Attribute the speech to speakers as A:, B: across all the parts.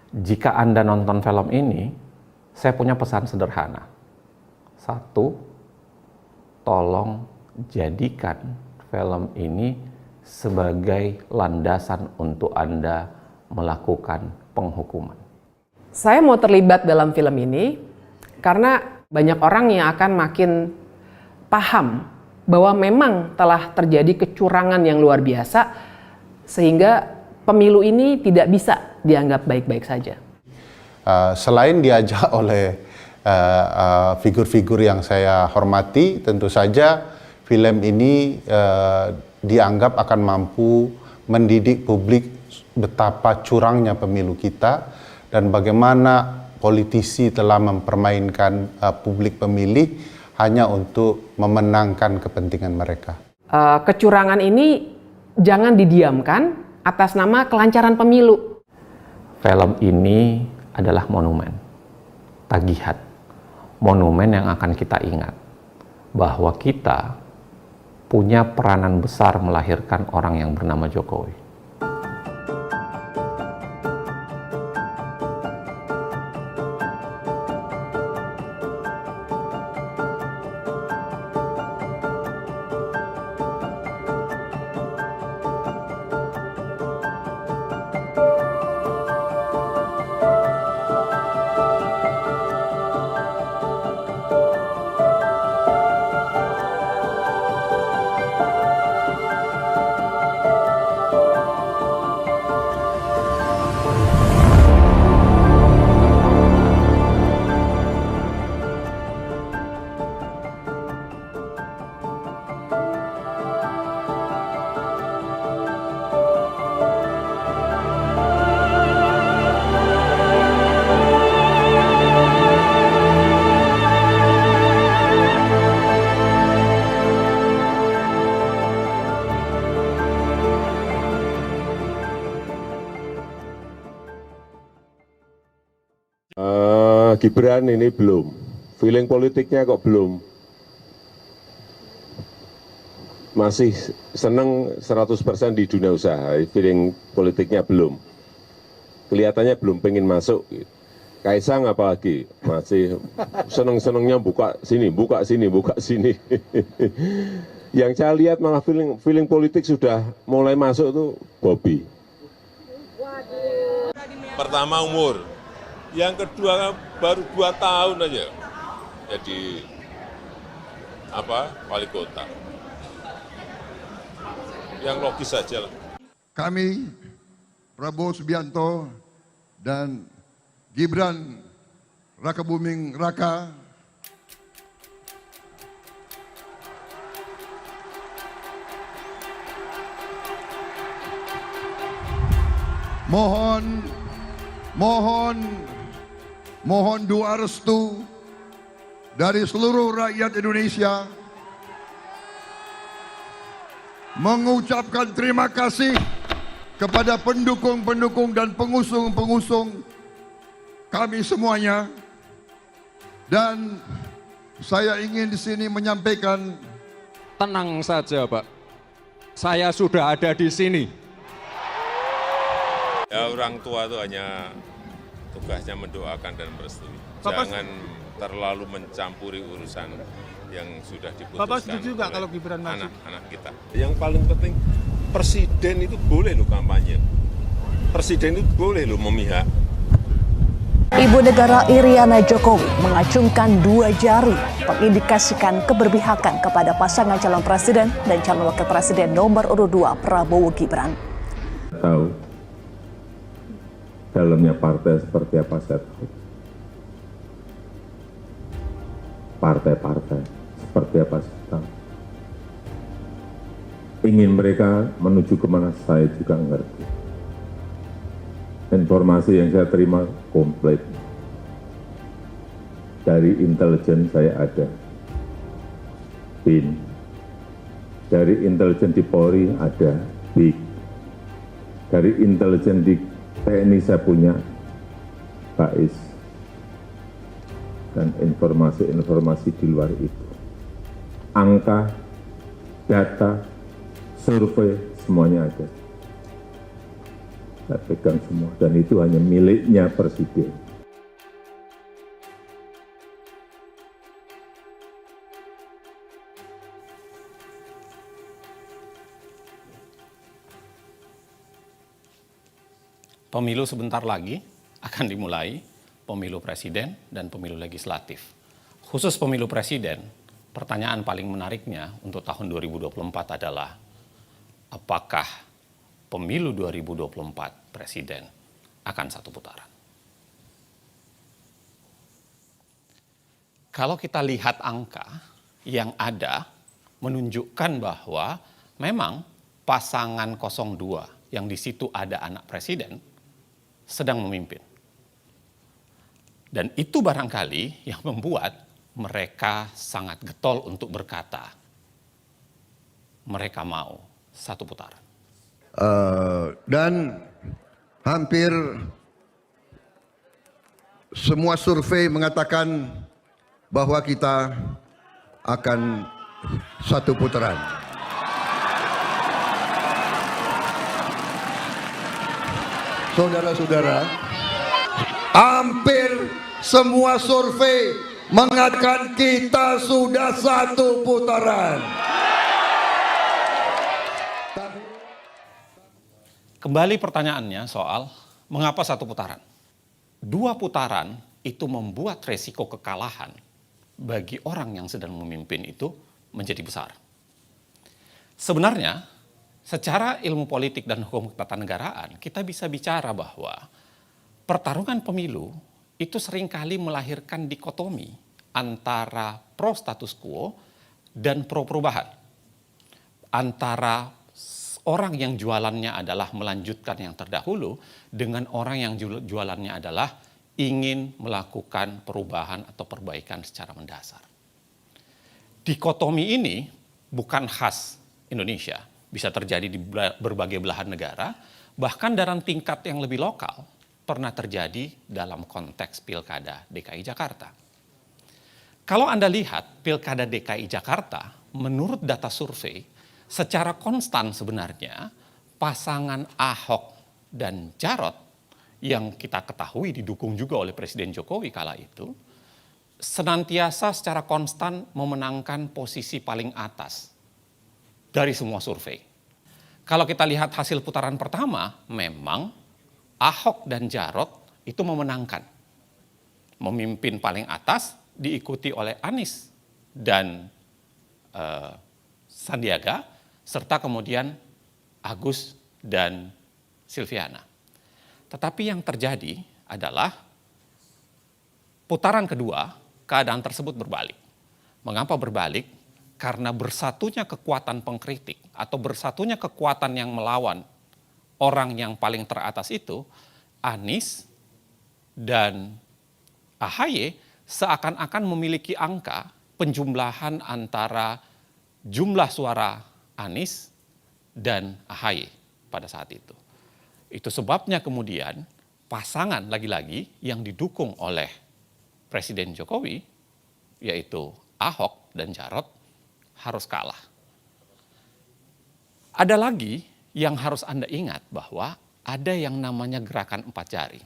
A: Jika Anda nonton film ini, saya punya pesan sederhana. Satu, tolong jadikan film ini sebagai landasan untuk Anda melakukan penghukuman.
B: Saya mau terlibat dalam film ini karena banyak orang yang akan makin paham bahwa memang telah terjadi kecurangan yang luar biasa sehingga pemilu ini tidak bisa dianggap baik-baik saja.
C: Selain diajak oleh figur-figur yang saya hormati, tentu saja film ini dianggap akan mampu mendidik publik betapa curangnya pemilu kita dan bagaimana politisi telah mempermainkan publik pemilih hanya untuk memenangkan kepentingan mereka.
B: Kecurangan ini jangan didiamkan atas nama kelancaran pemilu.
A: Film ini adalah monumen, tagihan, monumen yang akan kita ingat bahwa kita punya peranan besar melahirkan orang yang bernama Jokowi.
D: Gibran ini belum, feeling politiknya kok belum, masih seneng 100% di dunia usaha, feeling politiknya belum, kelihatannya belum pengen masuk. Kaisang apalagi masih seneng-senengnya buka sini, buka sini, buka sini. Yang saya lihat malah feeling politik sudah mulai masuk tuh Bobi.
E: Pertama umur, yang kedua baru 2 tahun aja jadi wali kota. Yang logis saja lah.
F: Kami Prabowo Subianto dan Gibran Rakabuming Raka mohon doa restu dari seluruh rakyat Indonesia, mengucapkan terima kasih kepada pendukung-pendukung dan pengusung-pengusung kami semuanya. Dan saya ingin di sini menyampaikan,
G: tenang saja Pak, saya sudah ada di sini.
E: Ya, orang tua itu hanya tugasnya mendoakan dan merestui. Jangan terlalu mencampuri urusan yang sudah diputuskan.
H: Bapak setuju nggak kalau Gibran maju?
E: Anak-anak kita. Yang paling penting, presiden itu boleh loh kampanye. Presiden itu boleh loh memihak.
I: Ibu negara Iriana Jokowi mengacungkan 2 jari mengindikasikan keberpihakan kepada pasangan calon presiden dan calon wakil presiden nomor urut 2 Prabowo Gibran.
D: Tahu dalamnya partai seperti apa saya tahu. Partai-partai seperti apa saya tahu. Ingin mereka menuju kemana saya juga ngerti. Informasi yang saya terima komplit. Dari intelijen saya ada. BIN. Dari intelijen di Polri ada BIK. Dari intelijen di TNI saya punya BAIS. Dan informasi-informasi di luar itu. Angka, data, survei, semuanya ada. saya pegang semua, dan itu hanya miliknya Presiden.
A: Pemilu sebentar lagi akan dimulai, pemilu presiden dan pemilu legislatif. Khusus pemilu presiden, pertanyaan paling menariknya untuk tahun 2024 adalah, apakah pemilu 2024 presiden akan satu putaran? Kalau kita lihat angka yang ada menunjukkan bahwa memang pasangan 02 yang di situ ada anak presiden sedang memimpin. Dan itu barangkali yang membuat mereka sangat getol untuk berkata, mereka mau satu putaran.
F: Dan hampir semua survei mengatakan bahwa kita akan satu putaran. Saudara-saudara, hampir semua survei mengatakan kita sudah satu putaran.
A: Kembali pertanyaannya soal mengapa satu putaran? 2 putaran itu membuat resiko kekalahan bagi orang yang sedang memimpin itu menjadi besar. Sebenarnya, secara ilmu politik dan hukum ketatanegaraan, kita bisa bicara bahwa pertarungan pemilu itu seringkali melahirkan dikotomi antara pro status quo dan pro perubahan. Antara orang yang jualannya adalah melanjutkan yang terdahulu dengan orang yang jualannya adalah ingin melakukan perubahan atau perbaikan secara mendasar. Dikotomi ini bukan khas Indonesia, bisa terjadi di berbagai belahan negara, bahkan dalam tingkat yang lebih lokal, pernah terjadi dalam konteks Pilkada DKI Jakarta. Kalau Anda lihat Pilkada DKI Jakarta, menurut data survei, secara konstan sebenarnya pasangan Ahok dan Jarot yang kita ketahui didukung juga oleh Presiden Jokowi kala itu, senantiasa secara konstan memenangkan posisi paling atas dari semua survei. Kalau kita lihat hasil putaran pertama, memang Ahok dan Jarot itu memenangkan. Memimpin paling atas, diikuti oleh Anies dan Sandiaga, serta kemudian Agus dan Silviana. Tetapi yang terjadi adalah putaran kedua, keadaan tersebut berbalik. Mengapa berbalik? Karena bersatunya kekuatan pengkritik atau bersatunya kekuatan yang melawan orang yang paling teratas itu, Anies dan AHY seakan-akan memiliki angka penjumlahan antara jumlah suara Anies dan AHY pada saat itu. Itu sebabnya kemudian pasangan lagi-lagi yang didukung oleh Presiden Jokowi, yaitu Ahok dan Jarot, harus kalah. Ada lagi yang harus Anda ingat bahwa ada yang namanya gerakan 4 jari.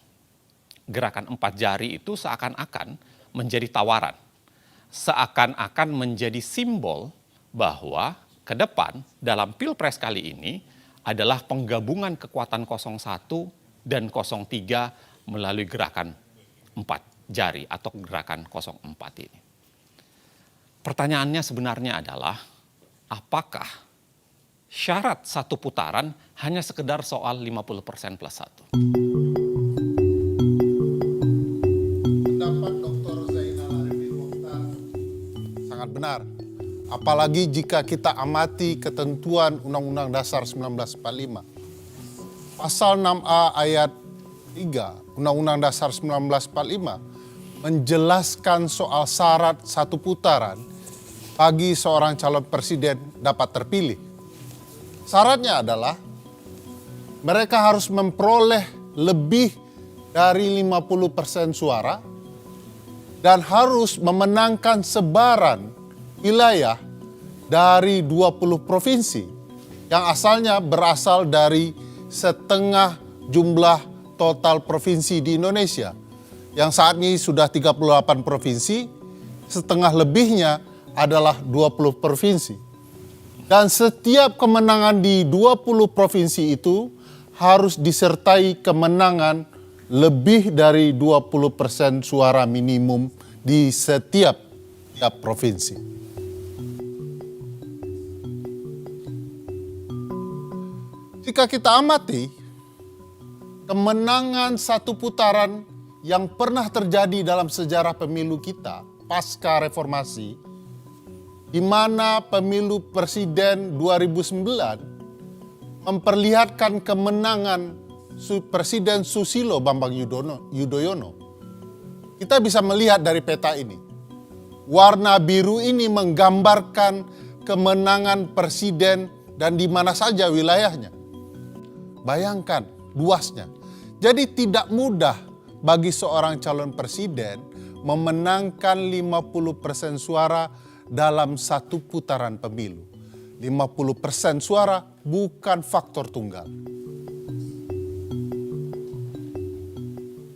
A: Gerakan 4 jari itu seakan-akan menjadi tawaran. Seakan-akan menjadi simbol bahwa ke depan dalam Pilpres kali ini adalah penggabungan kekuatan 01 dan 03 melalui gerakan 4 jari atau gerakan 04 ini. Pertanyaannya sebenarnya adalah, apakah syarat satu putaran hanya sekedar soal 50% plus 1?
C: Pendapat Dr. Zainal Arifin Mokhtar sangat benar. Apalagi jika kita amati ketentuan Undang-Undang Dasar 1945. Pasal 6A ayat 3 Undang-Undang Dasar 1945 menjelaskan soal syarat satu putaran bagi seorang calon presiden dapat terpilih. Syaratnya adalah mereka harus memperoleh lebih dari 50% suara dan harus memenangkan sebaran wilayah dari 20 provinsi yang asalnya berasal dari setengah jumlah total provinsi di Indonesia. Yang saat ini sudah 38 provinsi, setengah lebihnya adalah 20 provinsi. Dan setiap kemenangan di 20 provinsi itu harus disertai kemenangan lebih dari 20% suara minimum di setiap provinsi. Jika kita amati, kemenangan satu putaran yang pernah terjadi dalam sejarah pemilu kita pasca reformasi, di mana pemilu presiden 2009 memperlihatkan kemenangan Presiden Susilo Bambang Yudhoyono. Kita bisa melihat dari peta ini. Warna biru ini menggambarkan kemenangan presiden dan di mana saja wilayahnya. Bayangkan luasnya. Jadi tidak mudah bagi seorang calon presiden memenangkan 50% suara dalam satu putaran pemilu. 50% suara bukan faktor tunggal.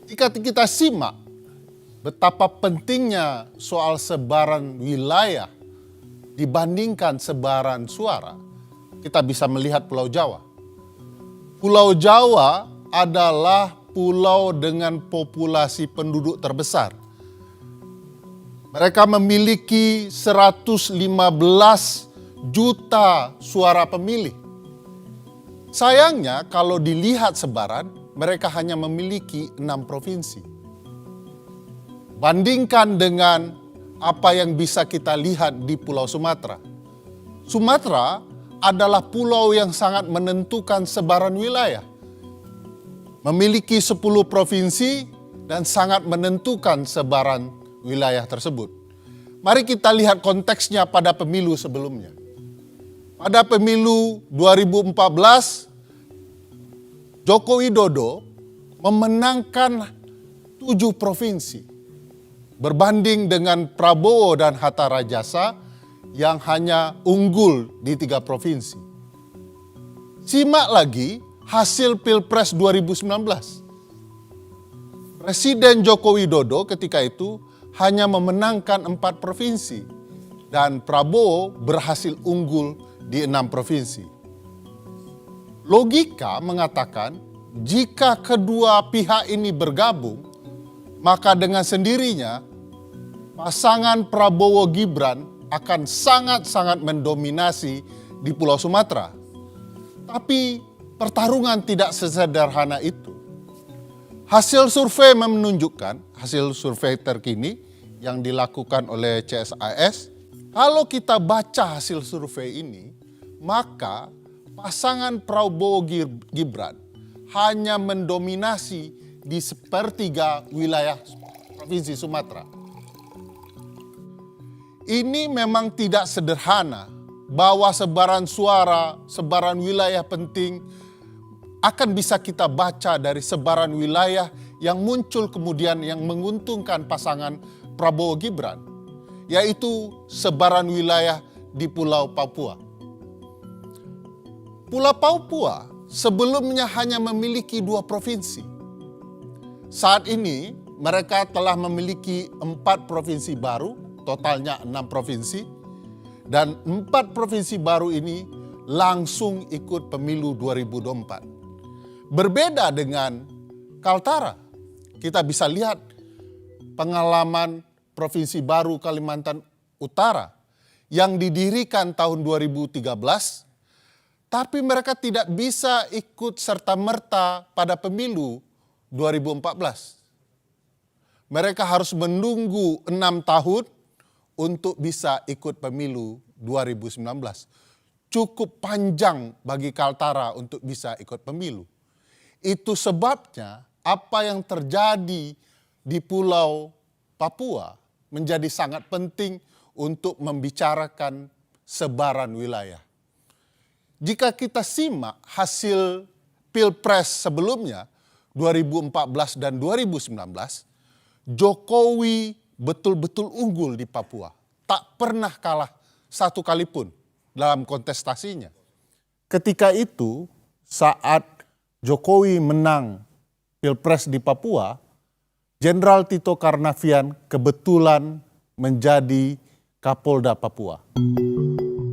C: Jika kita simak betapa pentingnya soal sebaran wilayah dibandingkan sebaran suara, kita bisa melihat Pulau Jawa. Pulau Jawa adalah pulau dengan populasi penduduk terbesar. Mereka memiliki 115 juta suara pemilih. Sayangnya kalau dilihat sebaran, mereka hanya memiliki 6 provinsi. Bandingkan dengan apa yang bisa kita lihat di Pulau Sumatera. Sumatera adalah pulau yang sangat menentukan sebaran wilayah. Memiliki 10 provinsi dan sangat menentukan sebaran wilayah tersebut. Mari kita lihat konteksnya pada pemilu sebelumnya. Pada pemilu 2014, Joko Widodo memenangkan 7 provinsi. Berbanding dengan Prabowo dan Hatta Rajasa yang hanya unggul di 3 provinsi. Simak lagi hasil Pilpres 2019. Presiden Joko Widodo ketika itu hanya memenangkan 4 provinsi dan Prabowo berhasil unggul di 6 provinsi. Logika mengatakan jika kedua pihak ini bergabung, maka dengan sendirinya pasangan Prabowo Gibran akan sangat-sangat mendominasi di Pulau Sumatera. Tapi pertarungan tidak sesederhana itu. Hasil survei menunjukkan, hasil survei terkini yang dilakukan oleh CSIS, kalau kita baca hasil survei ini, maka pasangan Prabowo Gibran hanya mendominasi di sepertiga wilayah Provinsi Sumatera. Ini memang tidak sederhana bahwa sebaran suara, sebaran wilayah penting akan bisa kita baca dari sebaran wilayah yang muncul kemudian yang menguntungkan pasangan Prabowo Gibran, yaitu sebaran wilayah di Pulau Papua. Pulau Papua sebelumnya hanya memiliki 2 provinsi. Saat ini mereka telah memiliki 4 provinsi baru, totalnya 6 provinsi, dan 4 provinsi baru ini langsung ikut pemilu 2024. Berbeda dengan Kaltara, kita bisa lihat pengalaman Provinsi Baru Kalimantan Utara yang didirikan tahun 2013, tapi mereka tidak bisa ikut serta-merta pada pemilu 2014. Mereka harus menunggu 6 tahun untuk bisa ikut pemilu 2019. Cukup panjang bagi Kaltara untuk bisa ikut pemilu. Itu sebabnya apa yang terjadi di Pulau Papua menjadi sangat penting untuk membicarakan sebaran wilayah. Jika kita simak hasil Pilpres sebelumnya, 2014 dan 2019, Jokowi betul-betul unggul di Papua. Tak pernah kalah satu kali pun dalam kontestasinya. Ketika itu, saat Jokowi menang Pilpres di Papua, Jenderal Tito Karnavian kebetulan menjadi Kapolda Papua.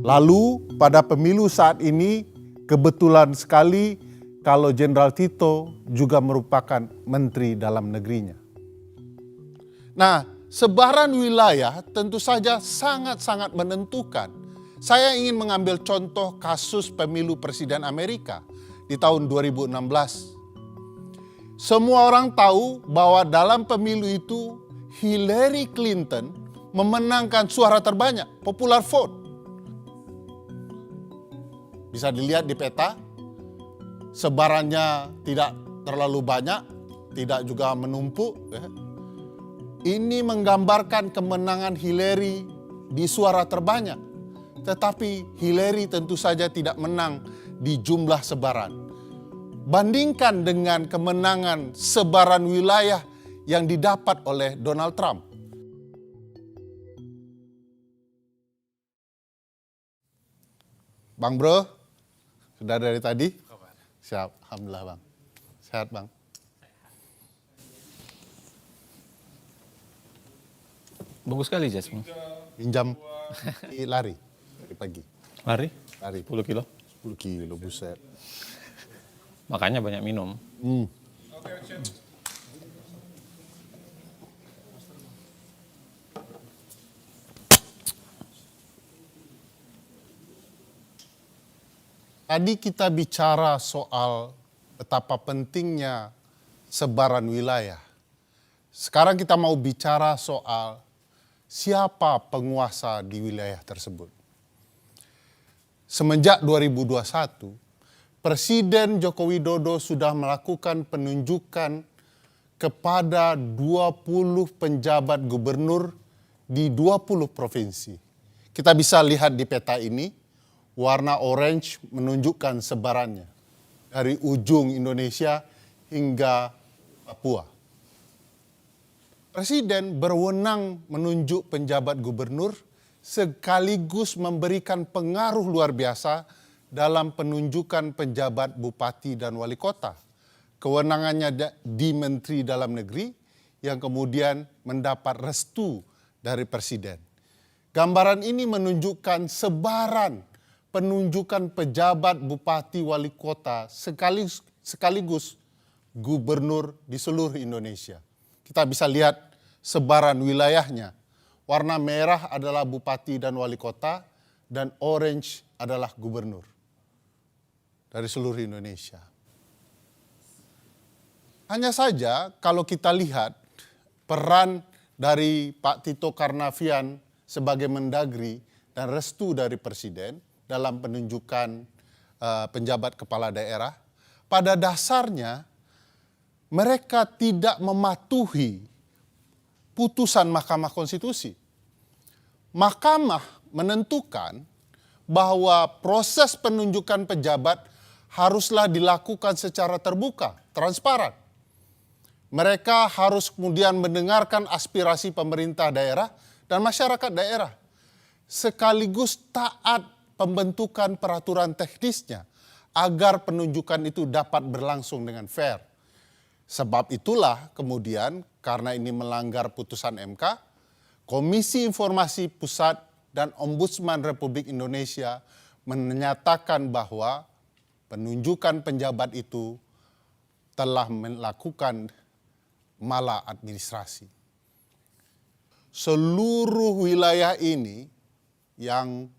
C: Lalu pada pemilu saat ini kebetulan sekali kalau Jenderal Tito juga merupakan Menteri Dalam Negerinya. Nah, sebaran wilayah tentu saja sangat-sangat menentukan. Saya ingin mengambil contoh kasus pemilu Presiden Amerika di tahun 2016. Semua orang tahu bahwa dalam pemilu itu Hillary Clinton memenangkan suara terbanyak, popular vote. Bisa dilihat di peta, sebarannya tidak terlalu banyak, tidak juga menumpuk. Ini menggambarkan kemenangan Hillary di suara terbanyak. Tetapi Hillary tentu saja tidak menang di jumlah sebaran. Bandingkan dengan kemenangan sebaran wilayah yang didapat oleh Donald Trump. Bang Bro, sudah dari tadi? Siap, Alhamdulillah Bang. Sehat Bang.
A: Bagus sekali Jas.
C: Pinjam lari dari pagi.
A: Lari?
C: Lari
A: 10 kilo.
C: 10 kilo, buset.
A: Makanya banyak minum.
C: Tadi kita bicara soal betapa pentingnya sebaran wilayah. Sekarang kita mau bicara soal siapa penguasa di wilayah tersebut. Semenjak 2021, Presiden Joko Widodo sudah melakukan penunjukan kepada 20 penjabat gubernur di 20 provinsi. Kita bisa lihat di peta ini, warna orange menunjukkan sebarannya dari ujung Indonesia hingga Papua. Presiden berwenang menunjuk penjabat gubernur sekaligus memberikan pengaruh luar biasa dalam penunjukan penjabat bupati dan wali kota. Kewenangannya di Menteri Dalam Negeri yang kemudian mendapat restu dari Presiden. Gambaran ini menunjukkan sebaran penunjukan pejabat bupati wali kota sekaligus gubernur di seluruh Indonesia. Kita bisa lihat sebaran wilayahnya. Warna merah adalah bupati dan wali kota, dan orange adalah gubernur dari seluruh Indonesia. Hanya saja kalau kita lihat peran dari Pak Tito Karnavian sebagai Mendagri dan restu dari Presiden dalam penunjukan penjabat kepala daerah, pada dasarnya mereka tidak mematuhi putusan Mahkamah Konstitusi. Mahkamah menentukan bahwa proses penunjukan pejabat haruslah dilakukan secara terbuka, transparan. Mereka harus kemudian mendengarkan aspirasi pemerintah daerah dan masyarakat daerah, sekaligus taat pembentukan peraturan teknisnya agar penunjukan itu dapat berlangsung dengan fair. Sebab itulah kemudian karena ini melanggar putusan MK, Komisi Informasi Pusat dan Ombudsman Republik Indonesia menyatakan bahwa penunjukan penjabat itu telah melakukan maladministrasi. Seluruh wilayah ini yang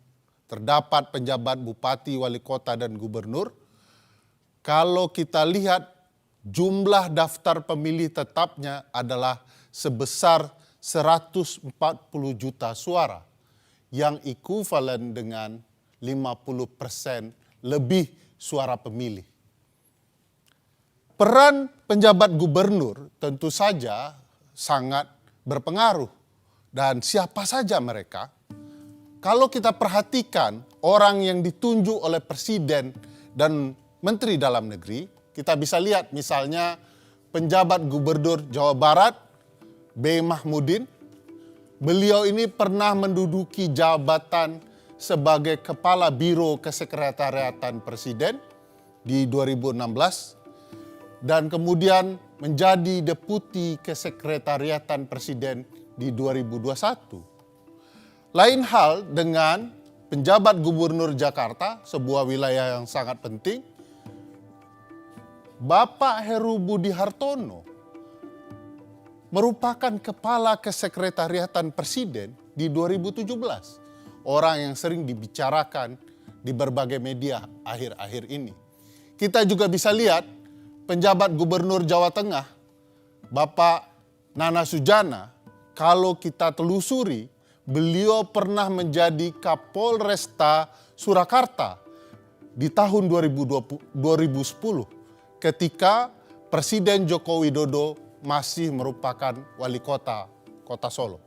C: terdapat penjabat bupati, wali kota, dan gubernur, kalau kita lihat jumlah daftar pemilih tetapnya adalah sebesar 140 juta suara, yang ekuivalen dengan 50% lebih suara pemilih. Peran penjabat gubernur tentu saja sangat berpengaruh, dan siapa saja mereka. Kalau kita perhatikan orang yang ditunjuk oleh Presiden dan Menteri Dalam Negeri, kita bisa lihat misalnya penjabat gubernur Jawa Barat, B. Mahmudin. Beliau ini pernah menduduki jabatan sebagai Kepala Biro Kesekretariatan Presiden di 2016. dan kemudian menjadi deputi kesekretariatan presiden di 2021. Lain hal dengan penjabat gubernur Jakarta, sebuah wilayah yang sangat penting, Bapak Heru Budi Hartono merupakan kepala kesekretariatan presiden di 2017. Orang yang sering dibicarakan di berbagai media akhir-akhir ini. Kita juga bisa lihat penjabat gubernur Jawa Tengah, Bapak Nana Sujana, kalau kita telusuri, beliau pernah menjadi Kapolresta Surakarta di tahun 2010 ketika Presiden Joko Widodo masih merupakan wali kota Solo.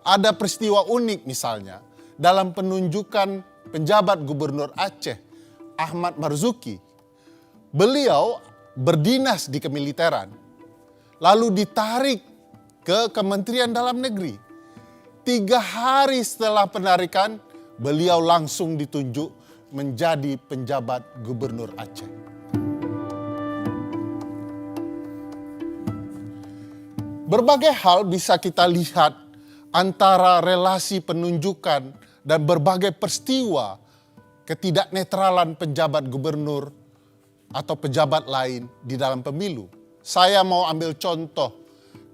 C: Ada peristiwa unik misalnya dalam penunjukan penjabat gubernur Aceh, Ahmad Marzuki. Beliau berdinas di kemiliteran, lalu ditarik ke Kementerian Dalam Negeri. 3 hari setelah penarikan, beliau langsung ditunjuk menjadi penjabat gubernur Aceh. Berbagai hal bisa kita lihat antara relasi penunjukan dan berbagai peristiwa ketidaknetralan penjabat gubernur atau pejabat lain di dalam pemilu. Saya mau ambil contoh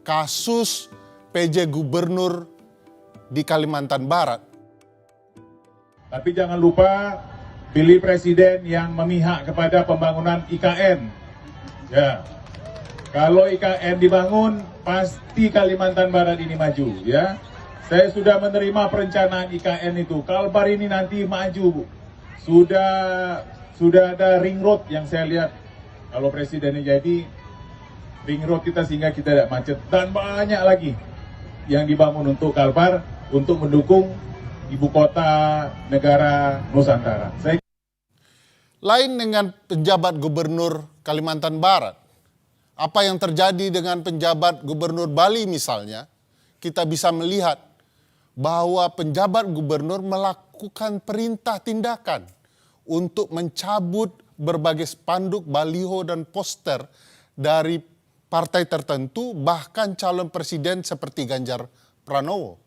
C: kasus PJ Gubernur di Kalimantan Barat.
H: Tapi jangan lupa pilih presiden yang memihak kepada pembangunan IKN. Ya, kalau IKN dibangun, pasti Kalimantan Barat ini maju. Ya, saya sudah menerima perencanaan IKN itu. Kalbar ini nanti maju. Sudah ada ring road yang saya lihat. Kalau presidennya jadi, ring road kita sehingga kita tidak macet. Dan banyak lagi yang dibangun untuk Kalbar, untuk mendukung ibu kota negara Nusantara.
C: Lain dengan penjabat gubernur Kalimantan Barat, apa yang terjadi dengan penjabat gubernur Bali misalnya, kita bisa melihat bahwa penjabat gubernur melakukan perintah tindakan untuk mencabut berbagai spanduk, baliho, dan poster dari partai tertentu, bahkan calon presiden seperti Ganjar Pranowo.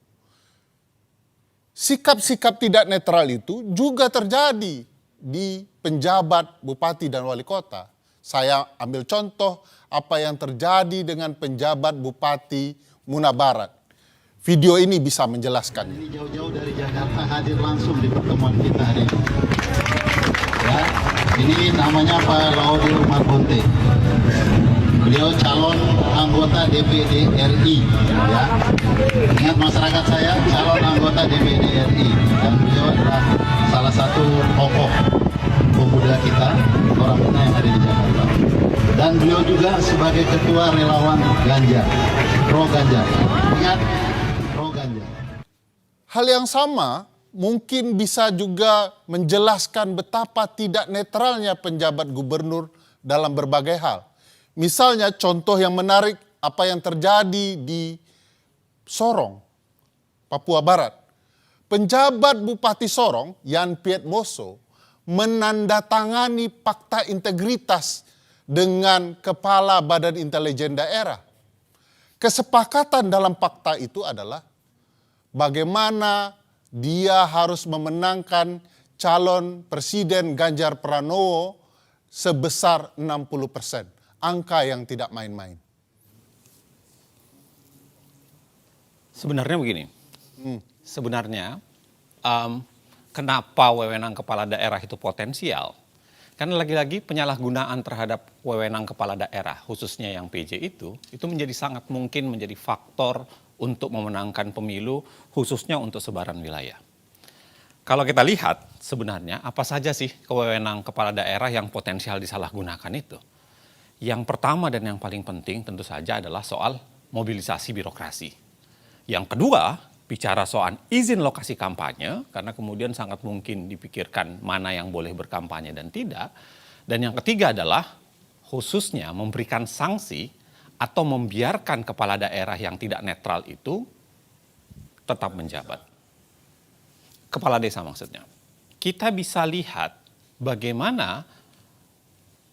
C: Sikap-sikap tidak netral itu juga terjadi di penjabat bupati dan wali kota. Saya ambil contoh apa yang terjadi dengan penjabat bupati Muna Barat. Video ini bisa menjelaskan.
J: Ini jauh-jauh dari Jakarta hadir langsung di pertemuan kita hari ini. Ya, ini namanya Pak Laudio Marbonte. Beliau calon anggota DPD RI. Ya. Ingat masyarakat saya, calon anggota DPD RI. Dan beliau adalah salah satu tokoh pemuda kita, orang Muna yang ada di Jakarta. Dan beliau juga sebagai ketua relawan Ganjar, pro Ganjar. Ingat, pro Ganjar.
C: Hal yang sama mungkin bisa juga menjelaskan betapa tidak netralnya penjabat gubernur dalam berbagai hal. Misalnya contoh yang menarik apa yang terjadi di Sorong, Papua Barat. Penjabat Bupati Sorong, Yan Piet Moso, menandatangani fakta integritas dengan Kepala Badan Intelijen Daerah. Kesepakatan dalam fakta itu adalah bagaimana dia harus memenangkan calon Presiden Ganjar Pranowo sebesar 60%. Angka yang tidak main-main.
A: Sebenarnya begini, sebenarnya kenapa wewenang kepala daerah itu potensial? Karena lagi-lagi penyalahgunaan terhadap wewenang kepala daerah, khususnya yang PJ itu menjadi sangat mungkin menjadi faktor untuk memenangkan pemilu, khususnya untuk sebaran wilayah. Kalau kita lihat sebenarnya apa saja sih wewenang kepala daerah yang potensial disalahgunakan itu? Yang pertama dan yang paling penting tentu saja adalah soal mobilisasi birokrasi. Yang kedua, bicara soal izin lokasi kampanye, karena kemudian sangat mungkin dipikirkan mana yang boleh berkampanye dan tidak. Dan yang ketiga adalah khususnya memberikan sanksi atau membiarkan kepala daerah yang tidak netral itu tetap menjabat. Kepala desa maksudnya. Kita bisa lihat bagaimana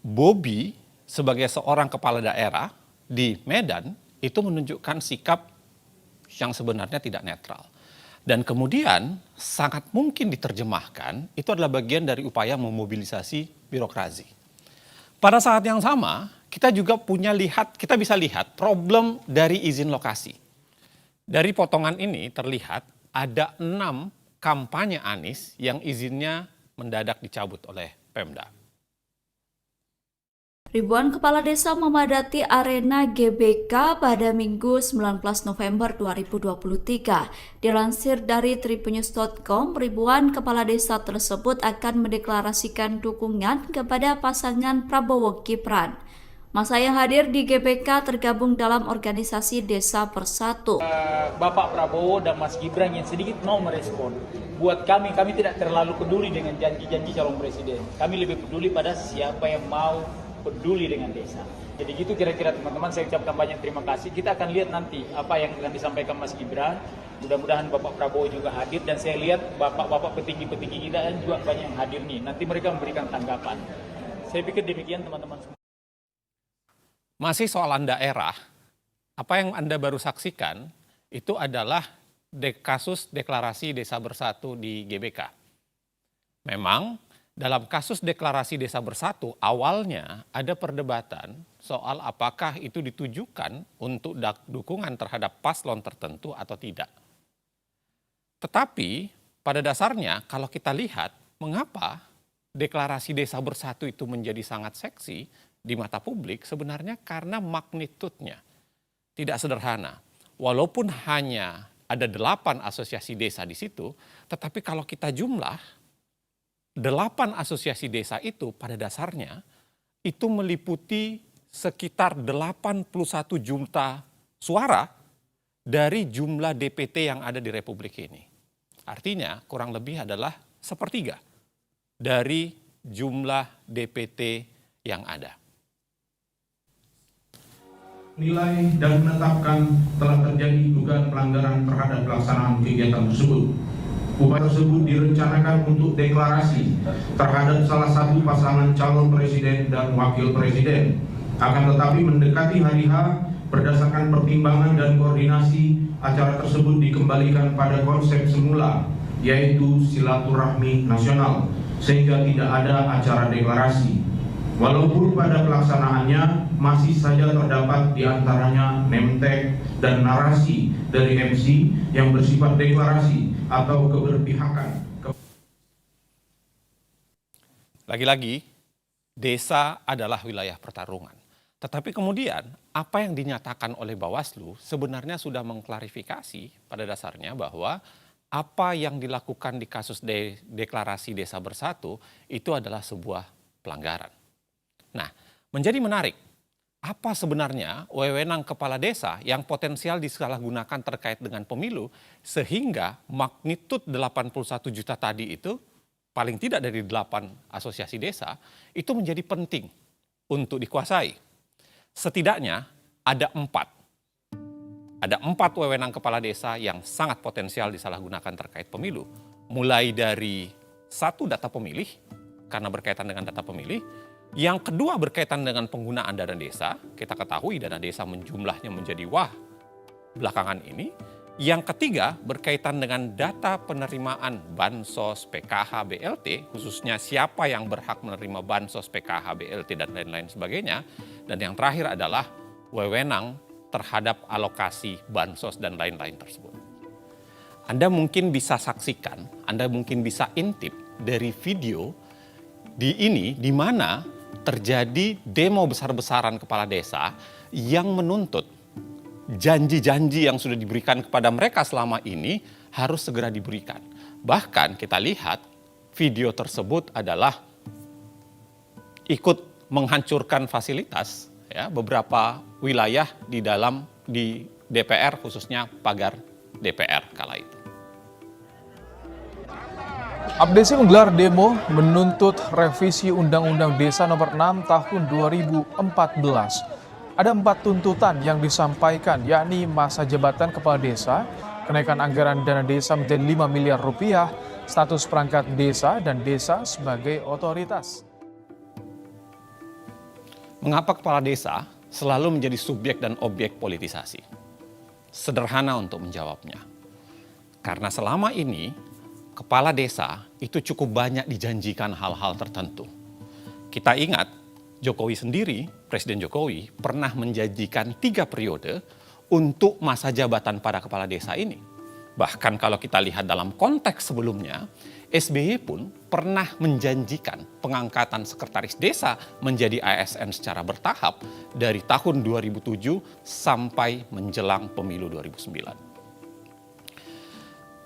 A: Bobi sebagai seorang kepala daerah di Medan itu menunjukkan sikap yang sebenarnya tidak netral. Dan kemudian sangat mungkin diterjemahkan itu adalah bagian dari upaya memobilisasi birokrasi. Pada saat yang sama, kita juga kita bisa lihat problem dari izin lokasi. Dari potongan ini terlihat ada 6 kampanye Anies yang izinnya mendadak dicabut oleh Pemda.
K: Ribuan kepala desa memadati arena GBK pada Minggu 19 November 2023. Dilansir dari tribunnews.com, ribuan kepala desa tersebut akan mendeklarasikan dukungan kepada pasangan Prabowo Gibran. Masa yang hadir di GBK tergabung dalam organisasi Desa Bersatu.
L: Bapak Prabowo dan Mas Gibran yang sedikit mau merespon. Buat kami tidak terlalu peduli dengan janji-janji calon presiden. Kami lebih peduli pada siapa yang mau peduli dengan desa. Jadi gitu kira-kira teman-teman, saya ucapkan banyak terima kasih. Kita akan lihat nanti apa yang akan disampaikan Mas Gibran. Mudah-mudahan Bapak Prabowo juga hadir, dan saya lihat bapak-bapak petinggi-petinggi kita juga banyak yang hadir nih. Nanti mereka memberikan tanggapan. Saya pikir demikian teman-teman semua.
A: Masih soalan daerah, apa yang Anda baru saksikan itu adalah kasus deklarasi Desa Bersatu di GBK. Memang dalam kasus deklarasi Desa Bersatu awalnya ada perdebatan soal apakah itu ditujukan untuk dukungan terhadap paslon tertentu atau tidak. Tetapi pada dasarnya kalau kita lihat mengapa deklarasi Desa Bersatu itu menjadi sangat seksi di mata publik, sebenarnya karena magnitudenya tidak sederhana. Walaupun hanya ada 8 asosiasi desa di situ, tetapi kalau kita jumlah 8 asosiasi desa itu pada dasarnya itu meliputi sekitar 81 juta suara dari jumlah DPT yang ada di Republik ini. Artinya kurang lebih adalah 1/3 dari jumlah DPT yang ada.
H: Nilai dan menetapkan telah terjadi dugaan pelanggaran terhadap pelaksanaan kegiatan tersebut. Upaya tersebut direncanakan untuk deklarasi terhadap salah satu pasangan calon presiden dan wakil presiden. Akan tetapi mendekati hari H, berdasarkan pertimbangan dan koordinasi, acara tersebut dikembalikan pada konsep semula, yaitu silaturahmi nasional, sehingga tidak ada acara deklarasi. Walaupun pada pelaksanaannya masih saja terdapat di antaranya nemtek dan narasi dari MC yang bersifat deklarasi atau keberpihakan.
A: Lagi-lagi, desa adalah wilayah pertarungan. Tetapi kemudian apa yang dinyatakan oleh Bawaslu sebenarnya sudah mengklarifikasi pada dasarnya bahwa apa yang dilakukan di kasus deklarasi Desa Bersatu itu adalah sebuah pelanggaran. Nah, menjadi menarik, apa sebenarnya wewenang kepala desa yang potensial disalahgunakan terkait dengan pemilu sehingga magnitud 81 juta tadi itu paling tidak dari 8 asosiasi desa itu menjadi penting untuk dikuasai. Setidaknya ada 4. Ada 4 wewenang kepala desa yang sangat potensial disalahgunakan terkait pemilu. Mulai dari 1 data pemilih, karena berkaitan dengan data pemilih. Yang kedua berkaitan dengan penggunaan dana desa. Kita ketahui dana desa jumlahnya menjadi belakangan ini. Yang ketiga berkaitan dengan data penerimaan Bansos, PKH, BLT, khususnya siapa yang berhak menerima Bansos, PKH, BLT, dan lain-lain sebagainya. Dan yang terakhir adalah wewenang terhadap alokasi Bansos dan lain-lain tersebut. Anda mungkin bisa saksikan, Anda mungkin bisa intip dari video di mana terjadi demo besar-besaran kepala desa yang menuntut janji-janji yang sudah diberikan kepada mereka selama ini harus segera diberikan. Bahkan kita lihat video tersebut adalah ikut menghancurkan fasilitas ya, beberapa wilayah di DPR, khususnya pagar DPR kala itu.
M: Abdesi menggelar demo menuntut revisi Undang-Undang Desa Nomor 6 Tahun 2014. Ada 4 tuntutan yang disampaikan, yakni masa jabatan kepala desa, kenaikan anggaran dana desa menjadi 5 miliar rupiah, status perangkat desa dan desa sebagai otoritas.
A: Mengapa kepala desa selalu menjadi subjek dan objek politisasi? Sederhana untuk menjawabnya. Karena selama ini, kepala desa itu cukup banyak dijanjikan hal-hal tertentu. Kita ingat, Jokowi sendiri, Presiden Jokowi, pernah menjanjikan 3 periode untuk masa jabatan para kepala desa ini. Bahkan kalau kita lihat dalam konteks sebelumnya, SBY pun pernah menjanjikan pengangkatan sekretaris desa menjadi ASN secara bertahap dari tahun 2007 sampai menjelang pemilu 2009.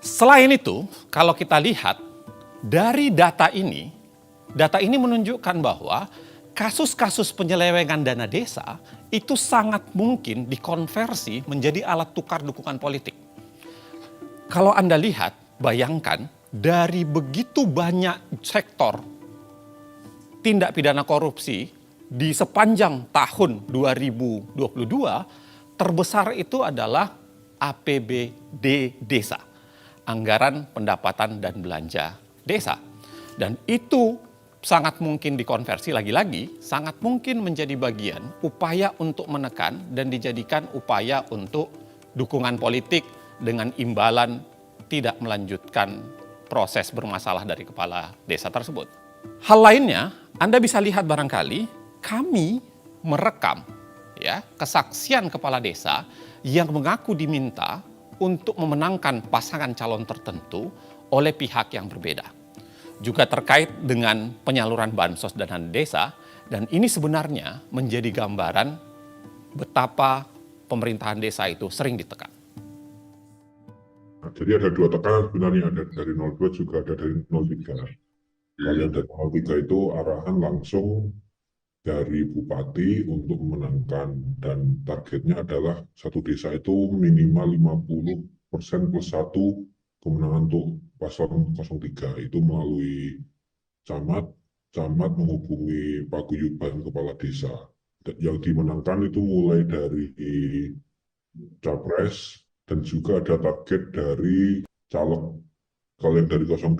A: Selain itu, kalau kita lihat dari data ini menunjukkan bahwa kasus-kasus penyelewengan dana desa itu sangat mungkin dikonversi menjadi alat tukar dukungan politik. Kalau Anda lihat, bayangkan dari begitu banyak sektor tindak pidana korupsi di sepanjang tahun 2022, terbesar itu adalah APBD desa, anggaran pendapatan dan belanja desa. Dan itu sangat mungkin dikonversi lagi-lagi, sangat mungkin menjadi bagian upaya untuk menekan dan dijadikan upaya untuk dukungan politik dengan imbalan tidak melanjutkan proses bermasalah dari kepala desa tersebut. Hal lainnya, Anda bisa lihat barangkali kami merekam kesaksian kepala desa yang mengaku diminta untuk memenangkan pasangan calon tertentu oleh pihak yang berbeda. Juga terkait dengan penyaluran bansos dana desa, dan ini sebenarnya menjadi gambaran betapa pemerintahan desa itu sering ditekan.
N: Jadi ada 2 tekanan sebenarnya, ada dari 02 juga ada dari 03. Kalau yang dari 03 itu arahan langsung dari bupati untuk memenangkan, dan targetnya adalah satu desa itu minimal 50% plus 1 kemenangan untuk paslon 03. Itu melalui camat menghubungi paguyuban kepala desa. Yang dimenangkan itu mulai dari capres, dan juga ada target dari caleg. Kalau yang dari 02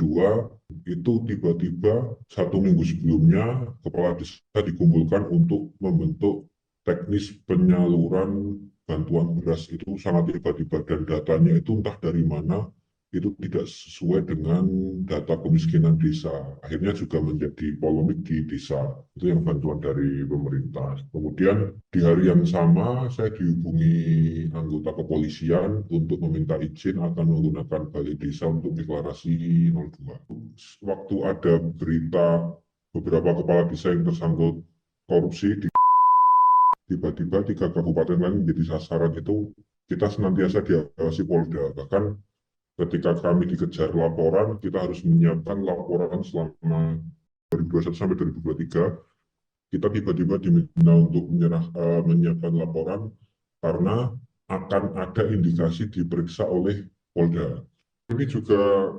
N: itu tiba-tiba 1 minggu sebelumnya kepala desa dikumpulkan untuk membentuk teknis penyaluran bantuan beras. Itu sangat tiba-tiba, dan datanya itu entah dari mana, itu tidak sesuai dengan data kemiskinan desa. Akhirnya juga menjadi polemik di desa. Itu yang bantuan dari pemerintah. Kemudian di hari yang sama saya dihubungi anggota kepolisian untuk meminta izin akan menggunakan balai desa untuk deklarasi 02. Waktu ada berita beberapa kepala desa yang tersangkut korupsi, tiba-tiba 3 kabupaten lain menjadi sasaran. Itu kita senantiasa diawasi Polda. Bahkan ketika kami dikejar laporan, kita harus menyiapkan laporan selama 2021 sampai 2023. Kita tiba-tiba diminta untuk menyiapkan laporan karena akan ada indikasi diperiksa oleh Polda. Ini juga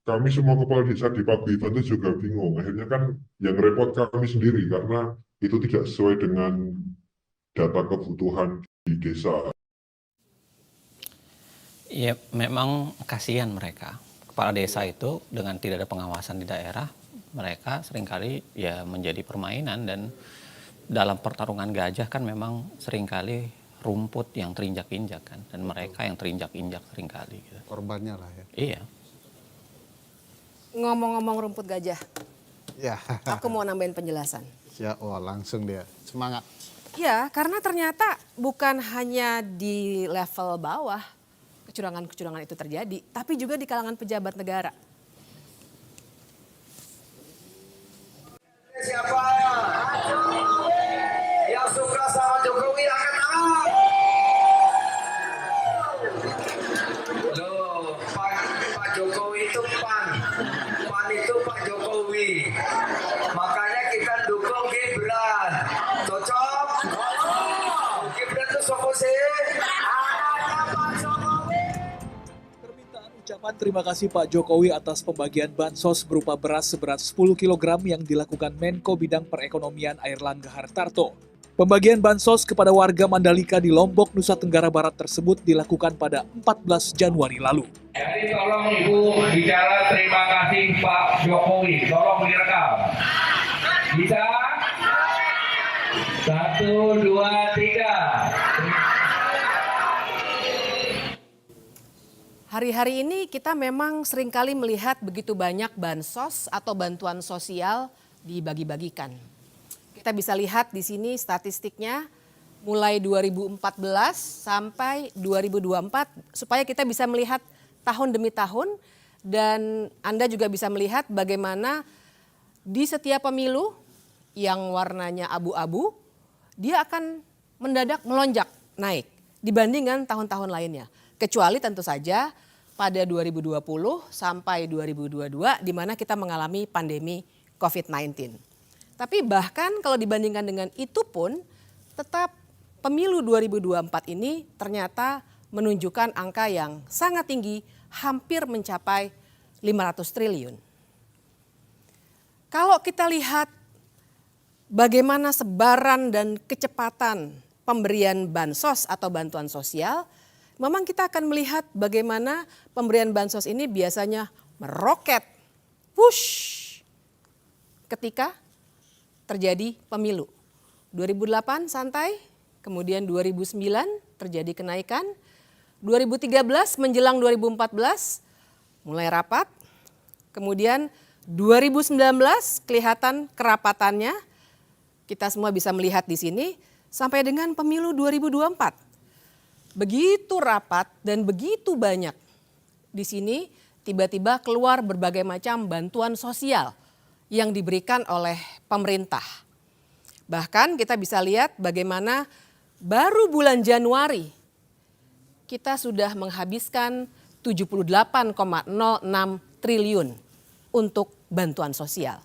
N: kami semua kepala desa di paguyuban itu juga bingung. Akhirnya kan yang repot kami sendiri karena itu tidak sesuai dengan data kebutuhan di desa.
A: Ya, memang kasihan mereka. Kepala desa itu dengan tidak ada pengawasan di daerah, mereka seringkali ya menjadi permainan, dan dalam pertarungan gajah kan memang seringkali rumput yang terinjak-injak kan, dan mereka yang terinjak-injak seringkali. Gitu.
C: Korbannya lah ya.
A: Iya.
O: Ngomong-ngomong rumput gajah,
C: Ya.
O: aku mau nambahin penjelasan.
C: Ya, langsung dia semangat.
O: Ya, karena ternyata bukan hanya di level bawah kecurangan-kecurangan itu terjadi, tapi juga di kalangan pejabat negara.
P: Siapa yang suka sama Jokowi angkat tangan. Loh, Pak Jokowi itu PAN itu Pak Jokowi. Makanya kita dukung Gibran. Cocok? Gibran itu sopo sih?
Q: Ucapan terima kasih Pak Jokowi atas pembagian bansos berupa beras seberat 10 kg yang dilakukan Menko Bidang Perekonomian Airlangga Hartarto. Pembagian bansos kepada warga Mandalika di Lombok, Nusa Tenggara Barat tersebut dilakukan pada 14 Januari lalu.
P: Jadi tolong Ibu bicara terima kasih Pak Jokowi, tolong direkam. Bisa? 1, 2, 3.
O: Hari-hari ini kita memang seringkali melihat begitu banyak bansos atau bantuan sosial dibagi-bagikan. Kita bisa lihat di sini statistiknya mulai 2014 sampai 2024 supaya kita bisa melihat tahun demi tahun dan Anda juga bisa melihat bagaimana di setiap pemilu yang warnanya abu-abu dia akan mendadak melonjak naik dibandingkan tahun-tahun lainnya. Kecuali tentu saja pada 2020 sampai 2022 di mana kita mengalami pandemi COVID-19. Tapi bahkan kalau dibandingkan dengan itu pun tetap pemilu 2024 ini ternyata menunjukkan angka yang sangat tinggi, hampir mencapai 500 triliun. Kalau kita lihat bagaimana sebaran dan kecepatan pemberian bansos atau bantuan sosial, memang kita akan melihat bagaimana pemberian bansos ini biasanya meroket, whoosh, ketika terjadi pemilu. 2008 santai, kemudian 2009 terjadi kenaikan, 2013 menjelang 2014 mulai rapat, kemudian 2019 kelihatan kerapatannya, kita semua bisa melihat di sini, sampai dengan pemilu 2024. Begitu rapat dan begitu banyak. Di sini tiba-tiba keluar berbagai macam bantuan sosial yang diberikan oleh pemerintah. Bahkan kita bisa lihat bagaimana baru bulan Januari kita sudah menghabiskan 78,06 triliun untuk bantuan sosial.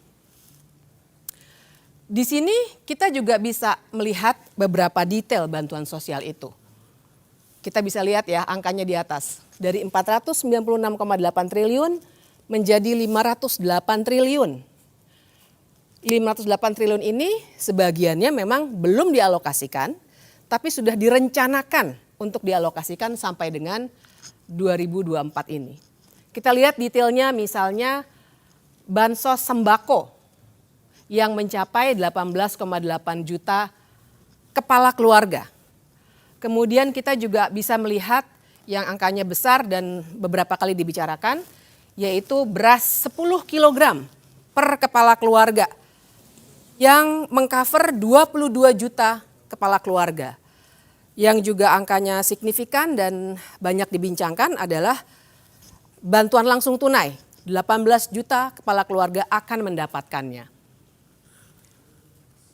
O: Di sini kita juga bisa melihat beberapa detail bantuan sosial itu. Kita bisa lihat ya angkanya di atas. Dari 496,8 triliun menjadi 508 triliun. 508 triliun ini sebagiannya memang belum dialokasikan, tapi sudah direncanakan untuk dialokasikan sampai dengan 2024 ini. Kita lihat detailnya misalnya bansos sembako yang mencapai 18,8 juta kepala keluarga. Kemudian kita juga bisa melihat yang angkanya besar dan beberapa kali dibicarakan, yaitu beras 10 kg per kepala keluarga yang mengcover 22 juta kepala keluarga. Yang juga angkanya signifikan dan banyak dibincangkan adalah bantuan langsung tunai. 18 juta kepala keluarga akan mendapatkannya.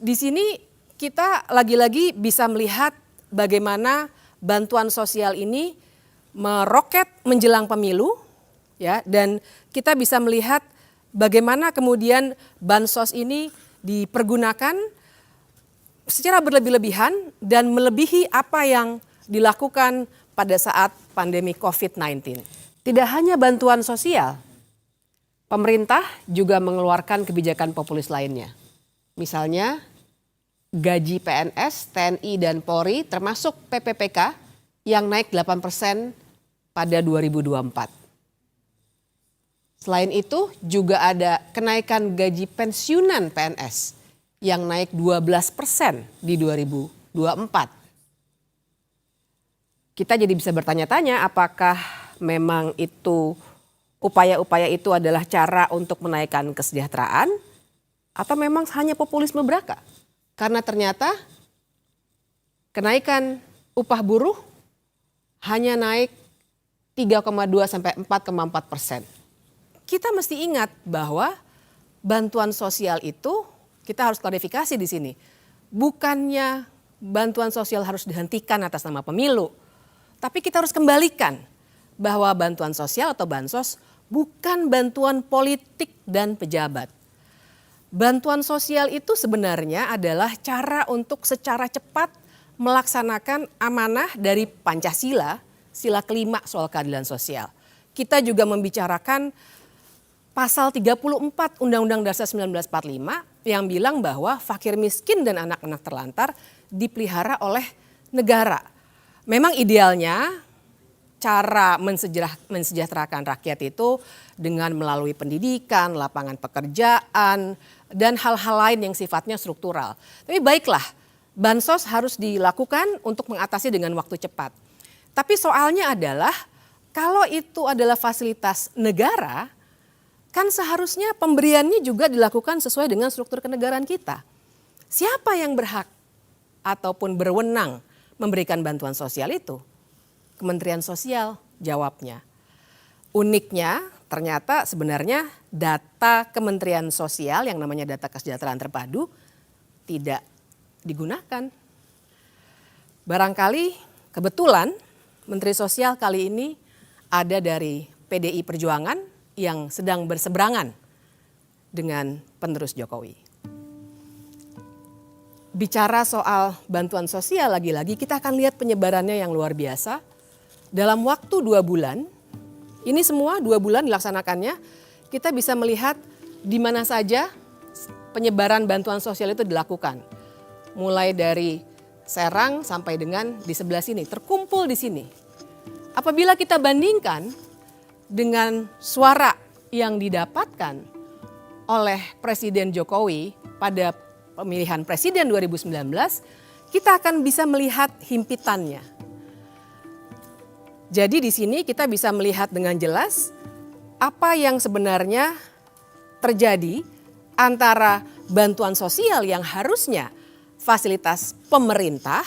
O: Di sini kita lagi-lagi bisa melihat bagaimana bantuan sosial ini meroket menjelang pemilu, ya, dan kita bisa melihat bagaimana kemudian bansos ini dipergunakan secara berlebih-lebihan dan melebihi apa yang dilakukan pada saat pandemi COVID-19. Tidak hanya bantuan sosial, pemerintah juga mengeluarkan kebijakan populis lainnya. Misalnya gaji PNS, TNI dan Polri termasuk PPPK yang naik 8% pada 2024. Selain itu juga ada kenaikan gaji pensiunan PNS yang naik 12% di 2024. Kita jadi bisa bertanya-tanya apakah memang itu upaya-upaya itu adalah cara untuk menaikkan kesejahteraan atau memang hanya populisme belaka? Karena ternyata kenaikan upah buruh hanya naik 3,2 sampai 4,4%. Kita mesti ingat bahwa bantuan sosial itu kita harus klarifikasi di sini. Bukannya bantuan sosial harus dihentikan atas nama pemilu, tapi kita harus kembalikan bahwa bantuan sosial atau bansos bukan bantuan politik dan pejabat. Bantuan sosial itu sebenarnya adalah cara untuk secara cepat melaksanakan amanah dari Pancasila, sila kelima soal keadilan sosial. Kita juga membicarakan pasal 34 Undang-Undang Dasar 1945 yang bilang bahwa fakir miskin dan anak-anak terlantar dipelihara oleh negara. Memang idealnya cara mensejahterakan rakyat itu dengan melalui pendidikan, lapangan pekerjaan, dan hal-hal lain yang sifatnya struktural. Tapi baiklah, bansos harus dilakukan untuk mengatasi dengan waktu cepat. Tapi soalnya adalah kalau itu adalah fasilitas negara, kan seharusnya pemberiannya juga dilakukan sesuai dengan struktur kenegaraan kita. Siapa yang berhak ataupun berwenang memberikan bantuan sosial itu? Kementerian Sosial jawabnya. Uniknya ternyata sebenarnya data Kementerian Sosial yang namanya data kesejahteraan terpadu tidak digunakan. Barangkali kebetulan Menteri Sosial kali ini ada dari PDI Perjuangan yang sedang berseberangan dengan penerus Jokowi. Bicara soal bantuan sosial lagi-lagi kita akan lihat penyebarannya yang luar biasa. Dalam waktu 2 bulan, ini semua 2 bulan dilaksanakannya, kita bisa melihat di mana saja penyebaran bantuan sosial itu dilakukan. Mulai dari Serang sampai dengan di sebelah sini, terkumpul di sini. Apabila kita bandingkan dengan suara yang didapatkan oleh Presiden Jokowi pada pemilihan presiden 2019, kita akan bisa melihat himpitannya. Jadi di sini kita bisa melihat dengan jelas apa yang sebenarnya terjadi antara bantuan sosial yang harusnya fasilitas pemerintah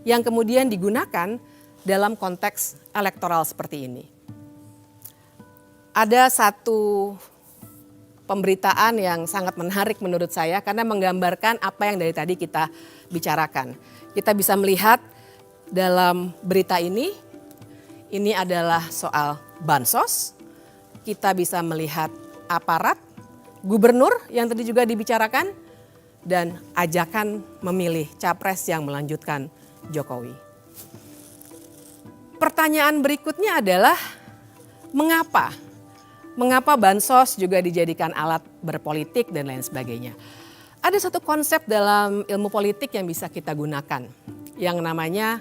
O: yang kemudian digunakan dalam konteks elektoral seperti ini. Ada satu pemberitaan yang sangat menarik menurut saya karena menggambarkan apa yang dari tadi kita bicarakan. Kita bisa melihat dalam berita ini adalah soal bansos. Kita bisa melihat aparat, gubernur yang tadi juga dibicarakan, dan ajakan memilih capres yang melanjutkan Jokowi. Pertanyaan berikutnya adalah mengapa? Mengapa bansos juga dijadikan alat berpolitik dan lain sebagainya? Ada satu konsep dalam ilmu politik yang bisa kita gunakan yang namanya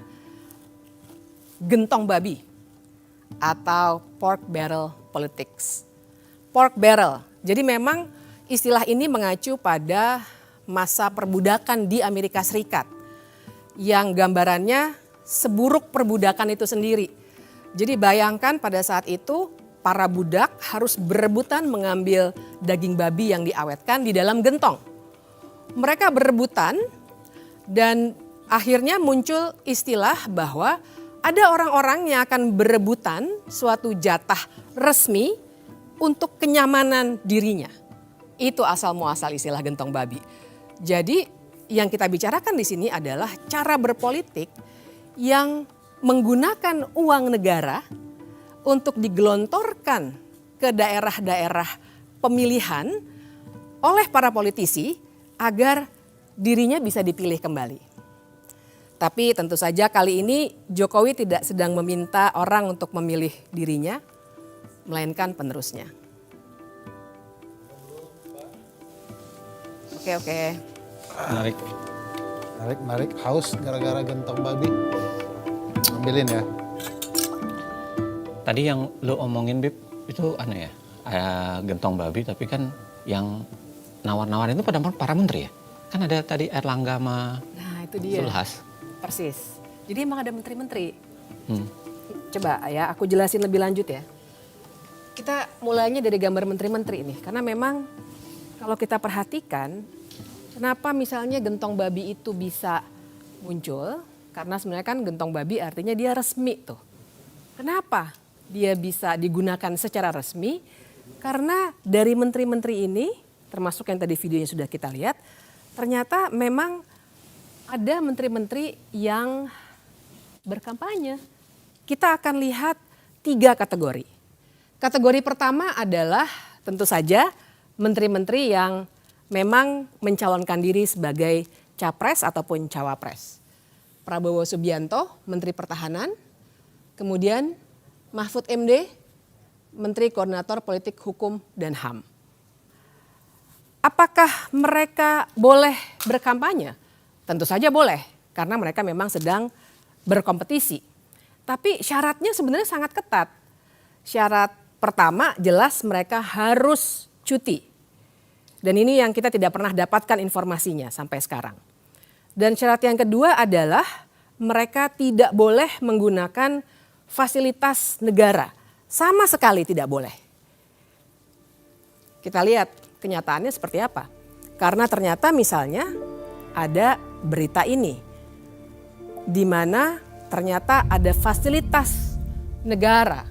O: gentong babi atau pork barrel politics. Pork barrel, jadi memang istilah ini mengacu pada masa perbudakan di Amerika Serikat yang gambarannya seburuk perbudakan itu sendiri. Jadi bayangkan pada saat itu para budak harus berebutan mengambil daging babi yang diawetkan di dalam gentong. Mereka berebutan dan akhirnya muncul istilah bahwa ada orang-orang yang akan berebutan suatu jatah resmi untuk kenyamanan dirinya. Itu asal muasal istilah gentong babi. Jadi yang kita bicarakan di sini adalah cara berpolitik yang menggunakan uang negara untuk digelontorkan ke daerah-daerah pemilihan oleh para politisi agar dirinya bisa dipilih kembali. Tapi tentu saja kali ini Jokowi tidak sedang meminta orang untuk memilih dirinya, melainkan penerusnya. Oke.
C: Menarik. Haus gara-gara gentong babi. Ambilin ya.
A: Tadi yang lo omongin, Bib, itu aneh ya. Gentong babi, tapi kan yang nawar-nawarin itu pada para menteri ya. Kan ada tadi Erlangga sama
O: itu dia.
A: Zulhas.
O: Persis. Jadi emang ada menteri-menteri. Coba ya, aku jelasin lebih lanjut ya. Kita mulainya dari gambar menteri-menteri ini. Karena memang kalau kita perhatikan, kenapa misalnya gentong babi itu bisa muncul? Karena sebenarnya kan gentong babi artinya dia resmi tuh. Kenapa dia bisa digunakan secara resmi? Karena dari menteri-menteri ini, termasuk yang tadi videonya sudah kita lihat, ternyata memang ada menteri-menteri yang berkampanye. Kita akan lihat 3 kategori. Kategori pertama adalah tentu saja menteri-menteri yang memang mencalonkan diri sebagai capres ataupun cawapres. Prabowo Subianto, Menteri Pertahanan, kemudian Mahfud MD, Menteri Koordinator Politik Hukum dan HAM. Apakah mereka boleh berkampanye? Tentu saja boleh, karena mereka memang sedang berkompetisi. Tapi syaratnya sebenarnya sangat ketat. Syarat pertama jelas mereka harus cuti. Dan ini yang kita tidak pernah dapatkan informasinya sampai sekarang. Dan syarat yang kedua adalah mereka tidak boleh menggunakan fasilitas negara. Sama sekali tidak boleh. Kita lihat kenyataannya seperti apa. Karena ternyata misalnya ada berita ini, di mana ternyata ada fasilitas negara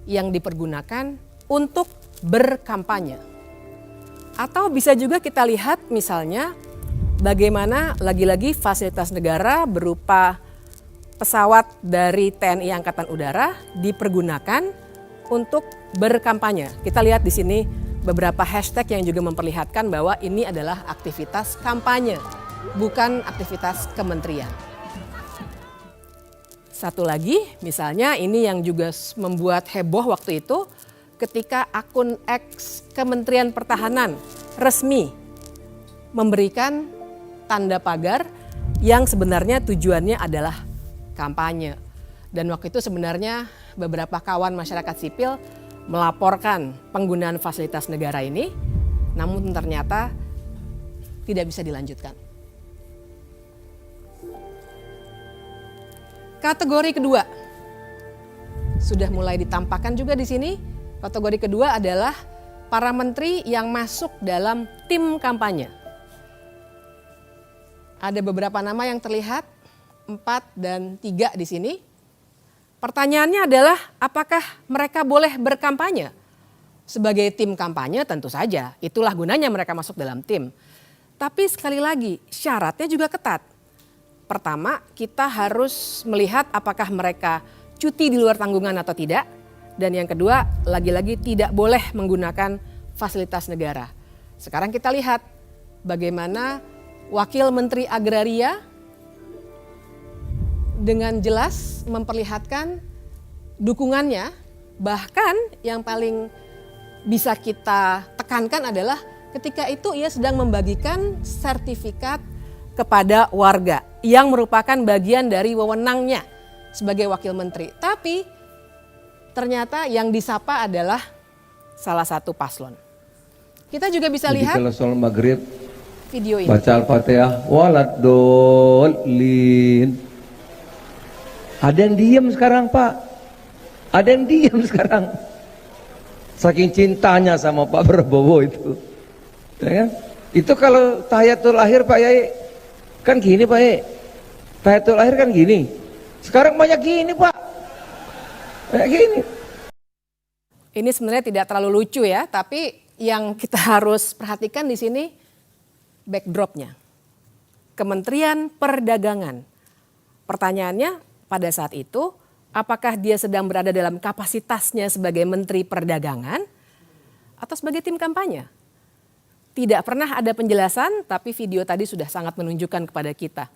O: yang dipergunakan untuk berkampanye. Atau bisa juga kita lihat misalnya bagaimana lagi-lagi fasilitas negara berupa pesawat dari TNI Angkatan Udara dipergunakan untuk berkampanye. Kita lihat di sini beberapa hashtag yang juga memperlihatkan bahwa ini adalah aktivitas kampanye, bukan aktivitas kementerian. Satu lagi, misalnya ini yang juga membuat heboh waktu itu ketika akun X Kementerian Pertahanan resmi memberikan tanda pagar yang sebenarnya tujuannya adalah kampanye. Dan waktu itu sebenarnya beberapa kawan masyarakat sipil melaporkan penggunaan fasilitas negara ini, namun ternyata tidak bisa dilanjutkan. Kategori kedua sudah mulai ditampakkan juga di sini. Kategori kedua adalah para menteri yang masuk dalam tim kampanye. Ada beberapa nama yang terlihat, 4 dan 3 di sini. Pertanyaannya adalah apakah mereka boleh berkampanye? Sebagai tim kampanye tentu saja, itulah gunanya mereka masuk dalam tim. Tapi sekali lagi syaratnya juga ketat. Pertama, kita harus melihat apakah mereka cuti di luar tanggungan atau tidak. Dan yang kedua, lagi-lagi tidak boleh menggunakan fasilitas negara. Sekarang kita lihat bagaimana Wakil Menteri Agraria dengan jelas memperlihatkan dukungannya. Bahkan yang paling bisa kita tekankan adalah ketika itu ia sedang membagikan sertifikat kepada warga yang merupakan bagian dari wewenangnya sebagai wakil menteri. Tapi ternyata yang disapa adalah salah satu paslon. Kita juga bisa lihat
R: kalau soal maghrib
O: video ini.
R: Baca Al-Fatihah waladolin. Ada yang diam sekarang, Pak. Ada yang diam sekarang. Saking cintanya sama Pak Prabowo itu. Ya kan? Itu kalau tahiyatul akhir Pak Yai kan gini Pak Yai. Tahiyatul akhir kan gini. Sekarang banyak gini Pak. Kayak gini.
O: Ini sebenarnya tidak terlalu lucu ya, tapi yang kita harus perhatikan di sini backdropnya. Kementerian Perdagangan. Pertanyaannya pada saat itu, apakah dia sedang berada dalam kapasitasnya sebagai Menteri Perdagangan atau sebagai tim kampanye? Tidak pernah ada penjelasan, tapi video tadi sudah sangat menunjukkan kepada kita.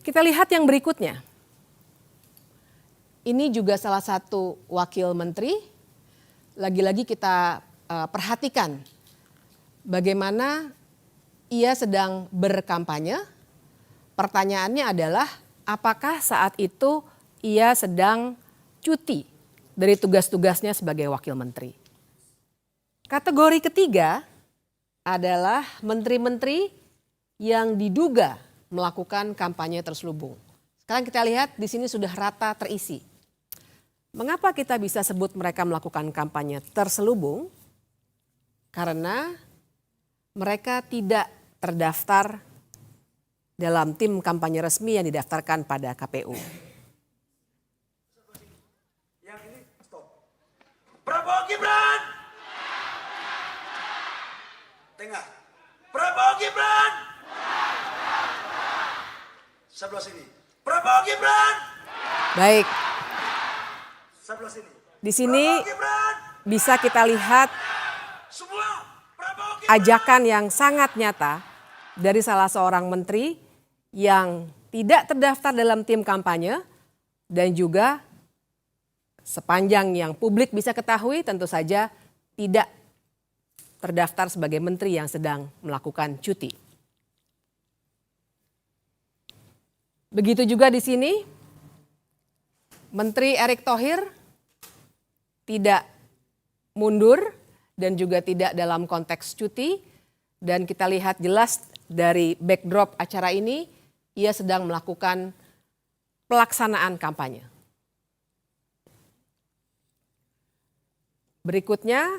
O: Kita lihat yang berikutnya. Ini juga salah satu wakil menteri. Lagi-lagi kita perhatikan bagaimana ia sedang berkampanye. Pertanyaannya adalah apakah saat itu ia sedang cuti dari tugas-tugasnya sebagai wakil menteri. Kategori ketiga adalah menteri-menteri yang diduga melakukan kampanye terselubung. Sekarang kita lihat di sini sudah rata terisi. Mengapa kita bisa sebut mereka melakukan kampanye terselubung? Karena mereka tidak terdaftar dalam tim kampanye resmi yang didaftarkan pada KPU.
S: Yang ini stop. Prabowo Gibran. Tengah. Prabowo Gibran. Sebelah sini. Prabowo Gibran.
O: Baik.
S: Sebelah sini.
O: Di sini bisa kita lihat ajakan yang sangat nyata dari salah seorang menteri yang tidak terdaftar dalam tim kampanye dan juga sepanjang yang publik bisa ketahui tentu saja tidak terdaftar sebagai menteri yang sedang melakukan cuti. Begitu juga di sini Menteri Erick Thohir tidak mundur dan juga tidak dalam konteks cuti dan kita lihat jelas dari backdrop acara ini, ia sedang melakukan pelaksanaan kampanye. Berikutnya,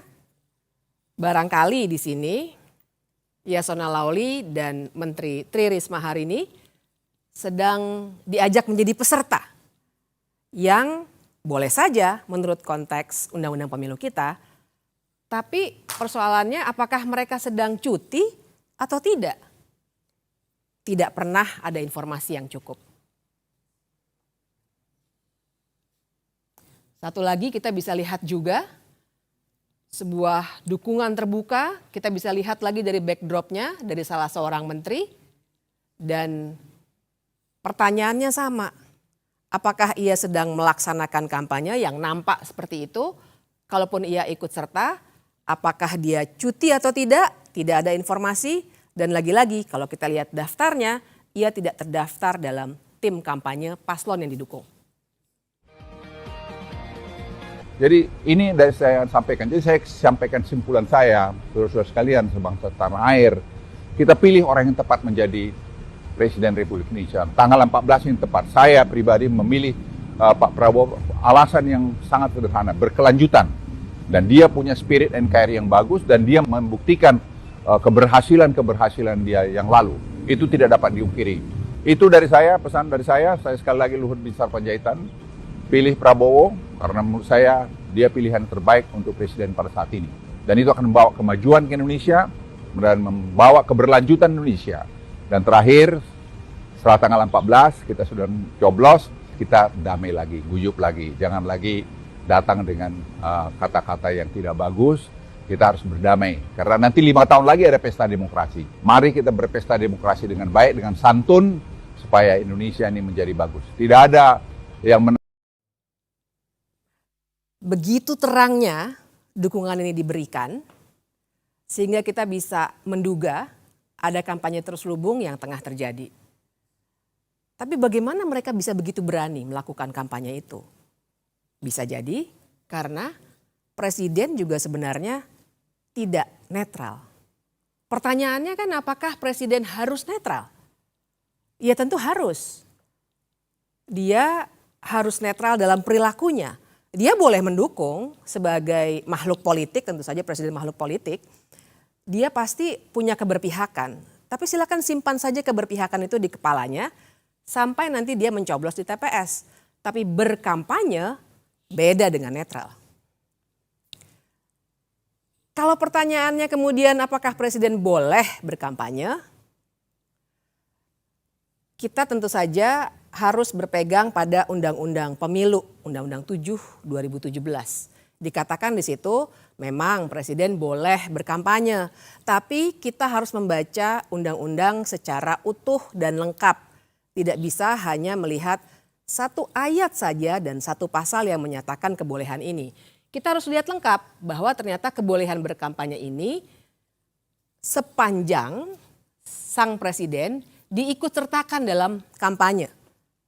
O: barangkali di sini Yasona Lawli dan Menteri Tri Risma hari ini sedang diajak menjadi peserta yang boleh saja menurut konteks Undang-Undang Pemilu kita, tapi persoalannya apakah mereka sedang cuti atau tidak? Tidak pernah ada informasi yang cukup. Satu lagi kita bisa lihat juga sebuah dukungan terbuka, kita bisa lihat lagi dari backdropnya dari salah seorang menteri, dan pertanyaannya sama. Apakah ia sedang melaksanakan kampanye yang nampak seperti itu? Kalaupun ia ikut serta, apakah dia cuti atau tidak? Tidak ada informasi. Dan lagi-lagi kalau kita lihat daftarnya, ia tidak terdaftar dalam tim kampanye paslon yang didukung.
T: Jadi ini dari saya sampaikan. Jadi saya sampaikan simpulan saya, saudara-saudara sekalian sebangsa tanah air. Kita pilih orang yang tepat menjadi Presiden Republik Indonesia. Tanggal 14 yang tepat. Saya pribadi memilih Pak Prabowo alasan yang sangat sederhana, berkelanjutan. Dan dia punya spirit NKRI yang bagus dan dia membuktikan keberhasilan dia yang lalu. Itu tidak dapat diungkiri. Itu dari saya, pesan dari saya sekali lagi Luhut Binsar Panjaitan, pilih Prabowo karena menurut saya dia pilihan terbaik untuk presiden pada saat ini. Dan itu akan membawa kemajuan ke Indonesia dan membawa keberlanjutan Indonesia. Dan terakhir, setelah tanggal 14 kita sudah coblos, kita damai lagi, guyup lagi. Jangan lagi datang dengan kata-kata yang tidak bagus. Kita harus berdamai. Karena nanti 5 tahun lagi ada pesta demokrasi. Mari kita berpesta demokrasi dengan baik, dengan santun, supaya Indonesia ini menjadi bagus. Tidak ada yang
O: Begitu terangnya dukungan ini diberikan, sehingga kita bisa menduga ada kampanye terselubung yang tengah terjadi. Tapi bagaimana mereka bisa begitu berani melakukan kampanye itu? Bisa jadi karena presiden juga sebenarnya tidak netral. Pertanyaannya kan apakah presiden harus netral? Ya tentu harus. Dia harus netral dalam perilakunya. Dia boleh mendukung sebagai makhluk politik, tentu saja presiden makhluk politik. Dia pasti punya keberpihakan. Tapi silakan simpan saja keberpihakan itu di kepalanya sampai nanti dia mencoblos di TPS. Tapi berkampanye beda dengan netral. Kalau pertanyaannya kemudian apakah presiden boleh berkampanye? Kita tentu saja harus berpegang pada Undang-Undang Pemilu, Undang-Undang 7 2017. Dikatakan di situ memang presiden boleh berkampanye, tapi kita harus membaca undang-undang secara utuh dan lengkap. Tidak bisa hanya melihat satu ayat saja dan satu pasal yang menyatakan kebolehan ini. Kita harus lihat lengkap bahwa ternyata kebolehan berkampanye ini sepanjang sang presiden diikutsertakan dalam kampanye.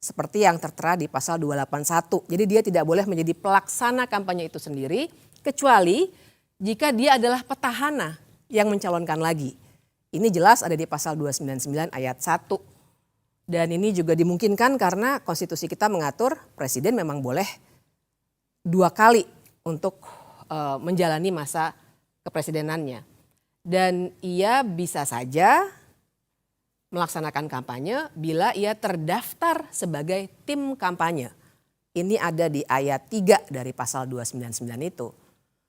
O: Seperti yang tertera di pasal 281. Jadi dia tidak boleh menjadi pelaksana kampanye itu sendiri kecuali jika dia adalah petahana yang mencalonkan lagi. Ini jelas ada di pasal 299 ayat 1. Dan ini juga dimungkinkan karena konstitusi kita mengatur presiden memang boleh 2 kali untuk menjalani masa kepresidenannya. Dan ia bisa saja melaksanakan kampanye bila ia terdaftar sebagai tim kampanye. Ini ada di ayat 3 dari pasal 299 itu.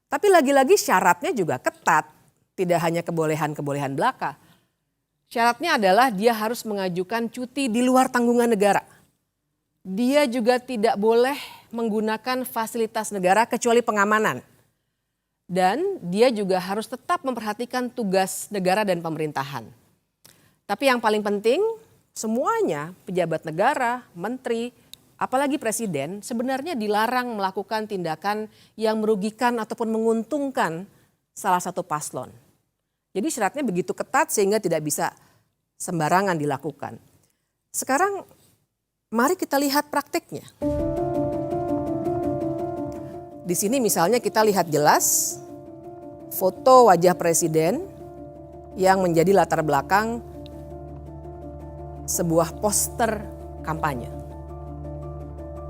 O: Tapi lagi-lagi syaratnya juga ketat. Tidak hanya kebolehan-kebolehan belaka. Syaratnya adalah dia harus mengajukan cuti di luar tanggungan negara. Dia juga tidak boleh menggunakan fasilitas negara kecuali pengamanan. Dan dia juga harus tetap memperhatikan tugas negara dan pemerintahan. Tapi yang paling penting semuanya pejabat negara, menteri, apalagi presiden sebenarnya dilarang melakukan tindakan yang merugikan ataupun menguntungkan salah satu paslon. Jadi syaratnya begitu ketat sehingga tidak bisa sembarangan dilakukan. Sekarang mari kita lihat praktiknya. Di sini misalnya kita lihat jelas foto wajah presiden yang menjadi latar belakang sebuah poster kampanye.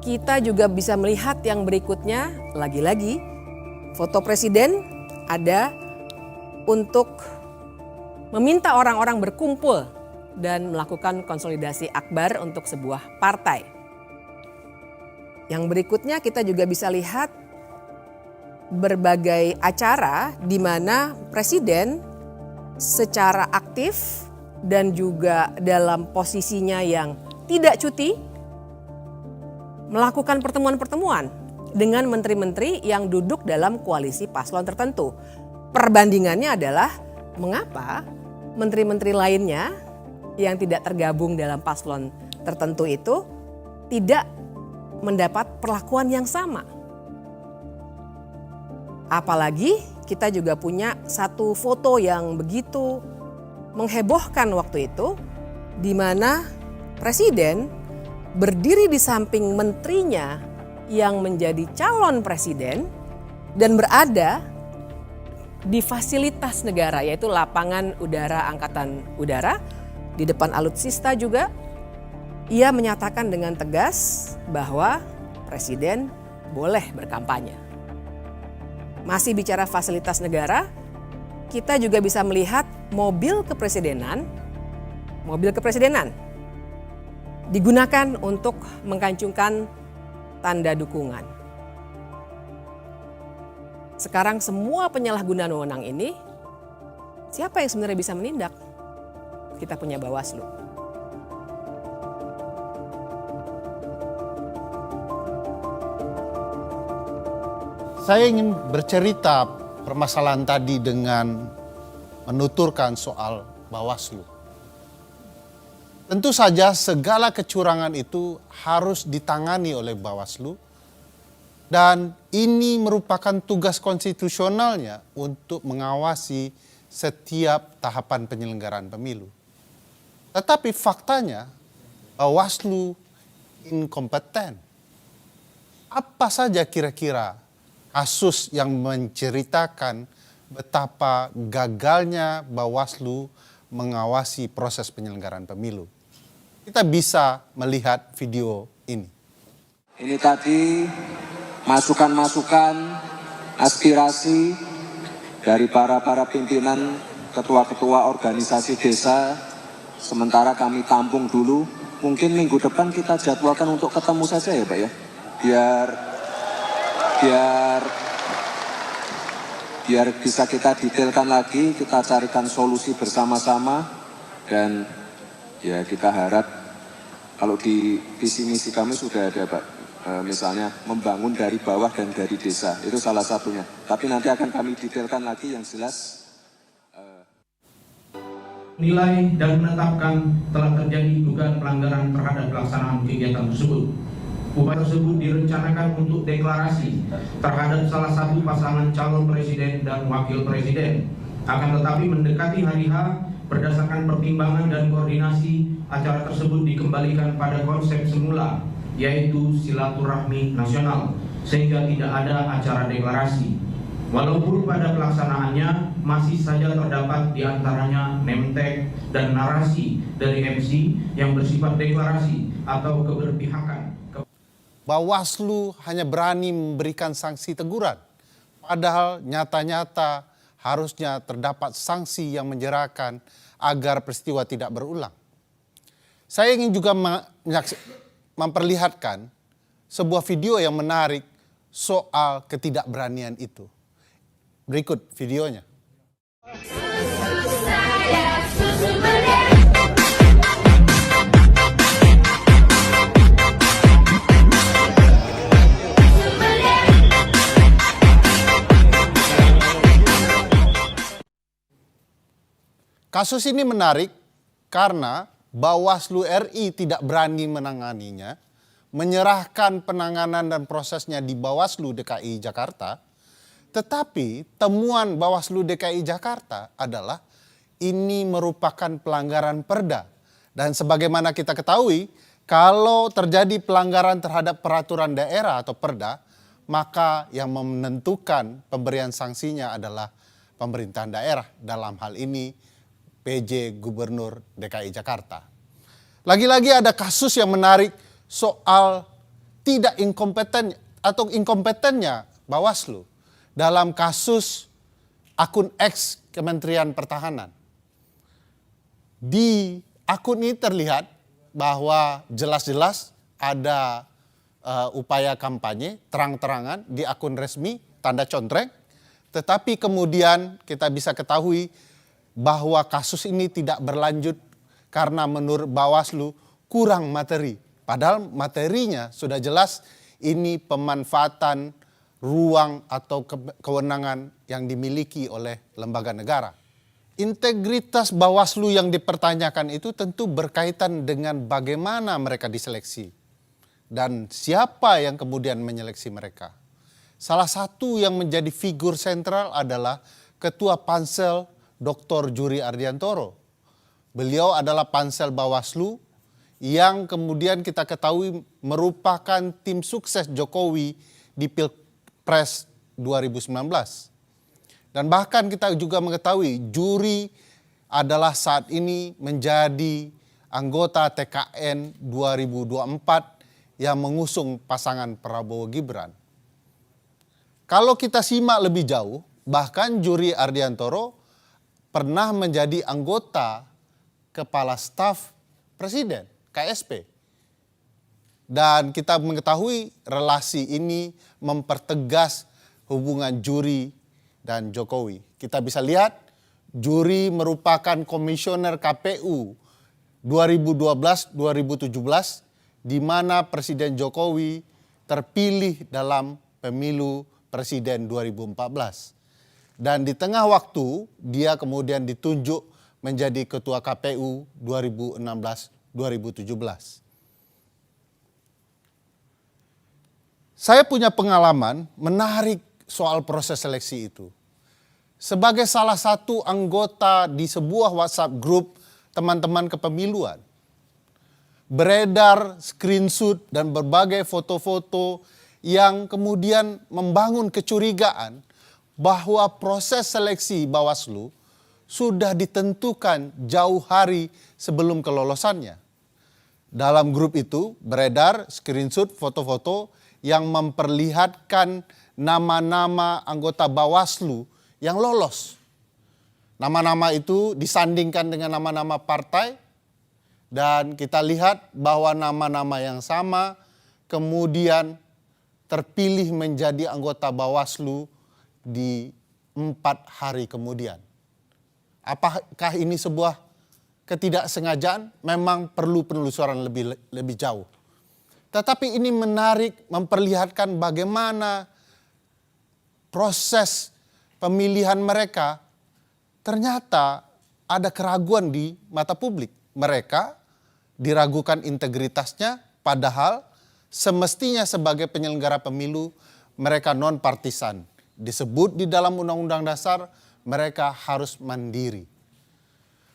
O: Kita juga bisa melihat yang berikutnya, lagi-lagi foto presiden ada untuk meminta orang-orang berkumpul dan melakukan konsolidasi akbar untuk sebuah partai. Yang berikutnya kita juga bisa lihat berbagai acara di mana presiden secara aktif dan juga dalam posisinya yang tidak cuti melakukan pertemuan-pertemuan dengan menteri-menteri yang duduk dalam koalisi paslon tertentu. Perbandingannya adalah mengapa menteri-menteri lainnya yang tidak tergabung dalam paslon tertentu itu tidak mendapat perlakuan yang sama. Apalagi kita juga punya satu foto yang begitu menghebohkan waktu itu, di mana presiden berdiri di samping menterinya yang menjadi calon presiden dan berada di fasilitas negara, yaitu lapangan udara Angkatan Udara di depan alutsista juga. Ia menyatakan dengan tegas bahwa presiden boleh berkampanye. Masih bicara fasilitas negara, kita juga bisa melihat mobil kepresidenan digunakan untuk mengkancungkan tanda dukungan. Sekarang semua penyalahgunaan wewenang ini, siapa yang sebenarnya bisa menindak? Kita punya Bawaslu.
C: Saya ingin bercerita permasalahan tadi dengan menuturkan soal Bawaslu. Tentu saja segala kecurangan itu harus ditangani oleh Bawaslu dan ini merupakan tugas konstitusionalnya untuk mengawasi setiap tahapan penyelenggaraan pemilu. Tetapi faktanya Bawaslu inkompeten. Apa saja kira-kira kasus yang menceritakan betapa gagalnya Bawaslu mengawasi proses penyelenggaraan pemilu? Kita bisa melihat video ini.
U: Ini tadi masukan-masukan, aspirasi dari para pimpinan ketua-ketua organisasi desa. Sementara kami tampung dulu. Mungkin minggu depan kita jadwalkan untuk ketemu saja ya Pak ya. Biar bisa kita detailkan lagi, kita carikan solusi bersama-sama. Dan ya kita harap kalau di visi misi kami sudah ada Pak, misalnya membangun dari bawah dan dari desa, itu salah satunya. Tapi nanti akan kami detailkan lagi yang jelas.
P: Nilai dan menetapkan telah terjadi dugaan pelanggaran terhadap pelaksanaan kegiatan tersebut. Upaya tersebut direncanakan untuk deklarasi terhadap salah satu pasangan calon presiden dan wakil presiden. Akan tetapi mendekati hari H, berdasarkan pertimbangan dan koordinasi, acara tersebut dikembalikan pada konsep semula, yaitu silaturahmi nasional, sehingga tidak ada acara deklarasi. Walaupun pada pelaksanaannya masih saja terdapat di antaranya name tag dan narasi dari MC yang bersifat deklarasi atau keberpihakan.
C: Bawaslu hanya berani memberikan sanksi teguran, padahal nyata-nyata harusnya terdapat sanksi yang menjerahkan agar peristiwa tidak berulang. Saya ingin juga memperlihatkan sebuah video yang menarik soal ketidakberanian itu. Berikut videonya. Kasus ini menarik karena Bawaslu RI tidak berani menanganinya, menyerahkan penanganan dan prosesnya di Bawaslu DKI Jakarta. Tetapi temuan Bawaslu DKI Jakarta adalah ini merupakan pelanggaran perda. Dan sebagaimana kita ketahui, kalau terjadi pelanggaran terhadap peraturan daerah atau perda, maka yang menentukan pemberian sanksinya adalah pemerintahan daerah, dalam hal ini PJ Gubernur DKI Jakarta. Lagi-lagi ada kasus yang menarik soal tidak inkompeten atau inkompetennya Bawaslu dalam kasus akun X Kementerian Pertahanan. Di akun ini terlihat bahwa jelas-jelas ada upaya kampanye terang-terangan di akun resmi, tanda contreng, tetapi kemudian kita bisa ketahui bahwa kasus ini tidak berlanjut karena menurut Bawaslu kurang materi. Padahal materinya sudah jelas ini pemanfaatan ruang atau kewenangan yang dimiliki oleh lembaga negara. Integritas Bawaslu yang dipertanyakan itu tentu berkaitan dengan bagaimana mereka diseleksi dan siapa yang kemudian menyeleksi mereka. Salah satu yang menjadi figur sentral adalah Ketua Pansel Dr. Juri Ardiantoro. Beliau adalah Pansel Bawaslu yang kemudian kita ketahui merupakan tim sukses Jokowi di Pilpres 2019. Dan bahkan kita juga mengetahui juri adalah saat ini menjadi anggota TKN 2024 yang mengusung pasangan Prabowo Gibran. Kalau kita simak lebih jauh, bahkan Juri Ardiantoro pernah menjadi anggota Kepala Staf Presiden, KSP. Dan kita mengetahui relasi ini mempertegas hubungan Juri dan Jokowi. Kita bisa lihat Juri merupakan komisioner KPU 2012-2017 di mana Presiden Jokowi terpilih dalam pemilu Presiden 2014. Dan di tengah waktu dia kemudian ditunjuk menjadi Ketua KPU 2016-2017. Saya punya pengalaman menarik soal proses seleksi itu. Sebagai salah satu anggota di sebuah WhatsApp group teman-teman kepemiluan, beredar screenshot dan berbagai foto-foto yang kemudian membangun kecurigaan bahwa proses seleksi Bawaslu sudah ditentukan jauh hari sebelum kelolosannya. Dalam grup itu beredar screenshot foto-foto yang memperlihatkan nama-nama anggota Bawaslu yang lolos. Nama-nama itu disandingkan dengan nama-nama partai. Dan kita lihat bahwa nama-nama yang sama kemudian terpilih menjadi anggota Bawaslu di 4 hari kemudian. Apakah ini sebuah ketidaksengajaan? Memang perlu penelusuran lebih jauh. Tetapi ini menarik memperlihatkan bagaimana proses pemilihan mereka ternyata ada keraguan di mata publik. Mereka diragukan integritasnya, padahal semestinya sebagai penyelenggara pemilu mereka non-partisan. Disebut di dalam Undang-Undang Dasar mereka harus mandiri.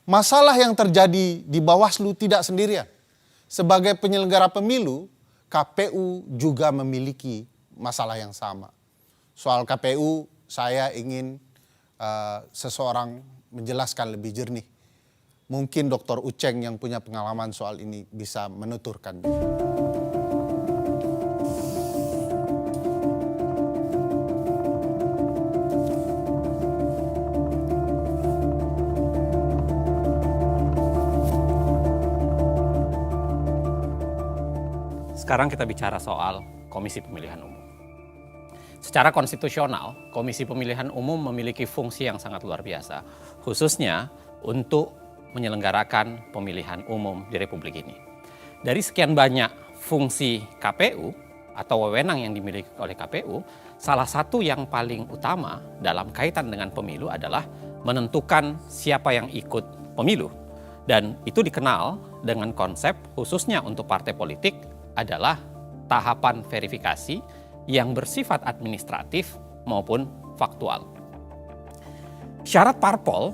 C: Masalah yang terjadi di Bawaslu tidak sendirian. Sebagai penyelenggara pemilu, KPU juga memiliki masalah yang sama. Soal KPU saya ingin seseorang menjelaskan lebih jernih. Mungkin Dr. Uceng yang punya pengalaman soal ini bisa menuturkan.
A: Sekarang kita bicara soal Komisi Pemilihan Umum. Secara konstitusional, Komisi Pemilihan Umum memiliki fungsi yang sangat luar biasa, khususnya untuk menyelenggarakan pemilihan umum di Republik ini. Dari sekian banyak fungsi KPU atau wewenang yang dimiliki oleh KPU, salah satu yang paling utama dalam kaitan dengan pemilu adalah menentukan siapa yang ikut pemilu. Dan itu dikenal dengan konsep khususnya untuk partai politik adalah tahapan verifikasi yang bersifat administratif maupun faktual. Syarat parpol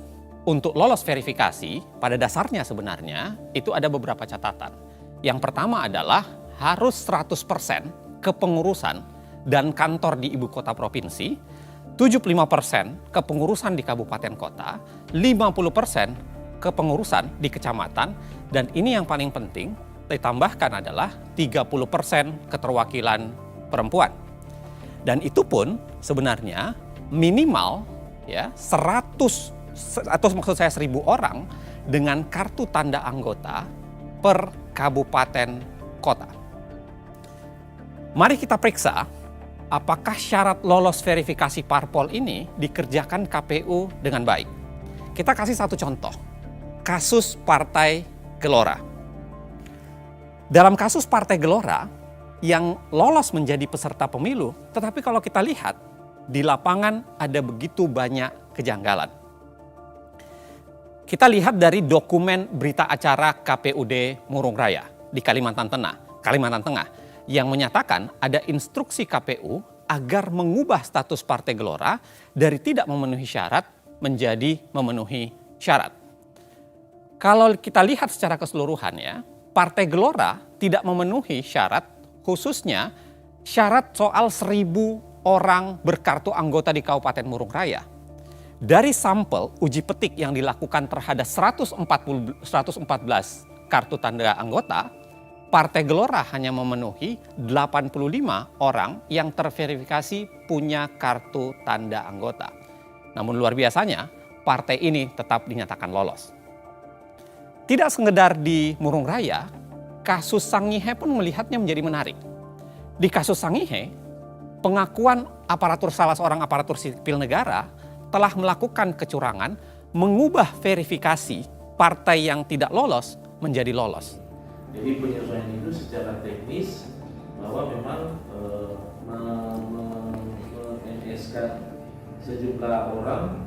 A: untuk lolos verifikasi pada dasarnya sebenarnya itu ada beberapa catatan. Yang pertama adalah harus 100% kepengurusan dan kantor di ibu kota provinsi, 75% kepengurusan di kabupaten kota, 50% kepengurusan di kecamatan, dan ini yang paling penting, ditambahkan adalah 30% keterwakilan perempuan. Dan itu pun sebenarnya minimal ya 100 atau maksud saya 1.000 orang dengan kartu tanda anggota per kabupaten kota. Mari kita periksa apakah syarat lolos verifikasi parpol ini dikerjakan KPU dengan baik. Kita kasih satu contoh, kasus Partai Gelora. Dalam kasus Partai Gelora yang lolos menjadi peserta pemilu, tetapi kalau kita lihat di lapangan ada begitu banyak kejanggalan. Kita lihat dari dokumen berita acara KPUD Murung Raya di Kalimantan Tengah yang menyatakan ada instruksi KPU agar mengubah status Partai Gelora dari tidak memenuhi syarat menjadi memenuhi syarat. Kalau kita lihat secara keseluruhan ya, Partai Gelora tidak memenuhi syarat, khususnya syarat soal 1.000 orang berkartu anggota di Kabupaten Murung Raya. Dari sampel uji petik yang dilakukan terhadap 114 kartu tanda anggota, Partai Gelora hanya memenuhi 85 orang yang terverifikasi punya kartu tanda anggota. Namun luar biasanya, partai ini tetap dinyatakan lolos. Tidak sekedar di Murung Raya, kasus Sangihe pun melihatnya menjadi menarik. Di kasus Sangihe, pengakuan salah seorang aparatur sipil negara telah melakukan kecurangan, mengubah verifikasi partai yang tidak lolos menjadi lolos.
B: Jadi penyesuaian itu secara teknis bahwa memang men-NS sejumlah orang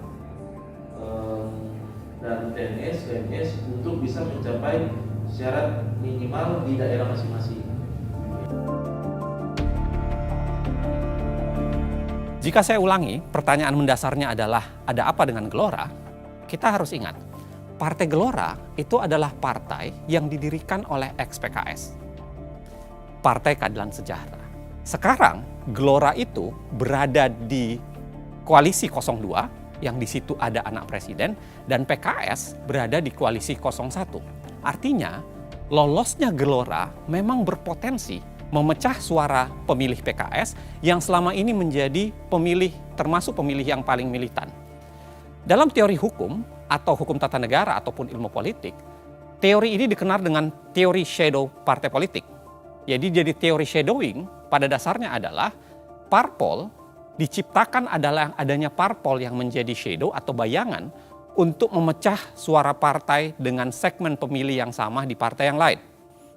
B: dan PNS untuk bisa mencapai syarat minimal di daerah masing-masing.
A: Jika saya ulangi, pertanyaan mendasarnya adalah ada apa dengan Gelora? Kita harus ingat, Partai Gelora itu adalah partai yang didirikan oleh ex-PKS. Partai Keadilan Sejahtera. Sekarang Gelora itu berada di koalisi 02, yang di situ ada anak presiden, dan PKS berada di koalisi 01. Artinya, lolosnya Gelora memang berpotensi memecah suara pemilih PKS yang selama ini menjadi termasuk pemilih yang paling militan. Dalam teori hukum atau hukum tata negara ataupun ilmu politik, teori ini dikenal dengan teori shadow partai politik. Jadi teori shadowing pada dasarnya adalah parpol diciptakan adalah adanya parpol yang menjadi shadow atau bayangan untuk memecah suara partai dengan segmen pemilih yang sama di partai yang lain.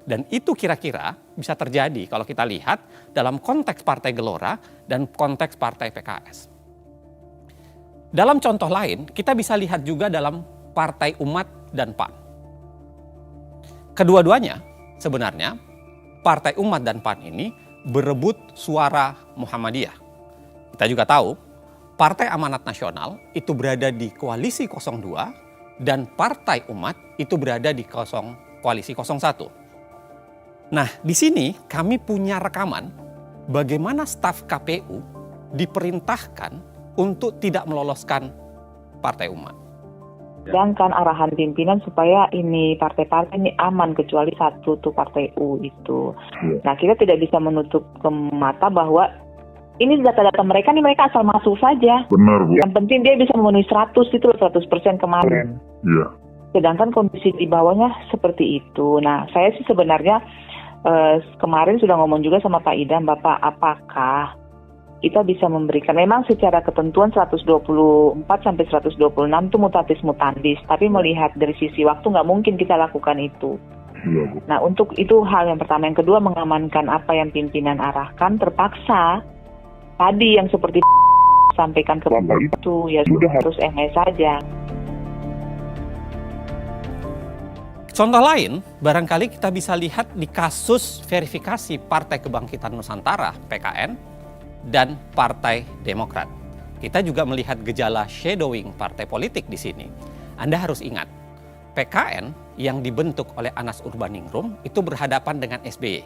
A: Dan itu kira-kira bisa terjadi kalau kita lihat dalam konteks Partai Gelora dan konteks Partai PKS. Dalam contoh lain, kita bisa lihat juga dalam Partai Umat dan PAN. Kedua-duanya sebenarnya Partai Umat dan PAN ini berebut suara Muhammadiyah. Kita juga tahu Partai Amanat Nasional itu berada di koalisi 02 dan Partai Umat itu berada di koalisi 01. Nah, di sini kami punya rekaman bagaimana staf KPU diperintahkan untuk tidak meloloskan Partai Umat.
V: Sedangkan arahan pimpinan supaya ini partai-partai ini aman kecuali satu tuh Partai U itu. Nah, kita tidak bisa menutup mata bahwa ini data-data mereka nih, mereka asal masuk saja.
N: Benar, Bu.
V: Yang penting dia bisa memenuhi 100% kemarin.
N: Iya.
V: Sedangkan kondisi di bawahnya seperti itu. Nah, saya sih sebenarnya kemarin sudah ngomong juga sama Pak Idam, Bapak, apakah kita bisa memberikan, memang secara ketentuan 124 sampai 126 itu mutatis mutandis, tapi melihat dari sisi waktu nggak mungkin kita lakukan itu. Nah, untuk itu hal yang pertama. Yang kedua, mengamankan apa yang pimpinan arahkan, terpaksa tadi yang seperti sampaikan ke Bapak itu, ya sudah harus MS saja.
A: Contoh lain, barangkali kita bisa lihat di kasus verifikasi Partai Kebangkitan Nusantara, PKN, dan Partai Demokrat. Kita juga melihat gejala shadowing partai politik di sini. Anda harus ingat, PKN yang dibentuk oleh Anas Urbaningrum itu berhadapan dengan SBY.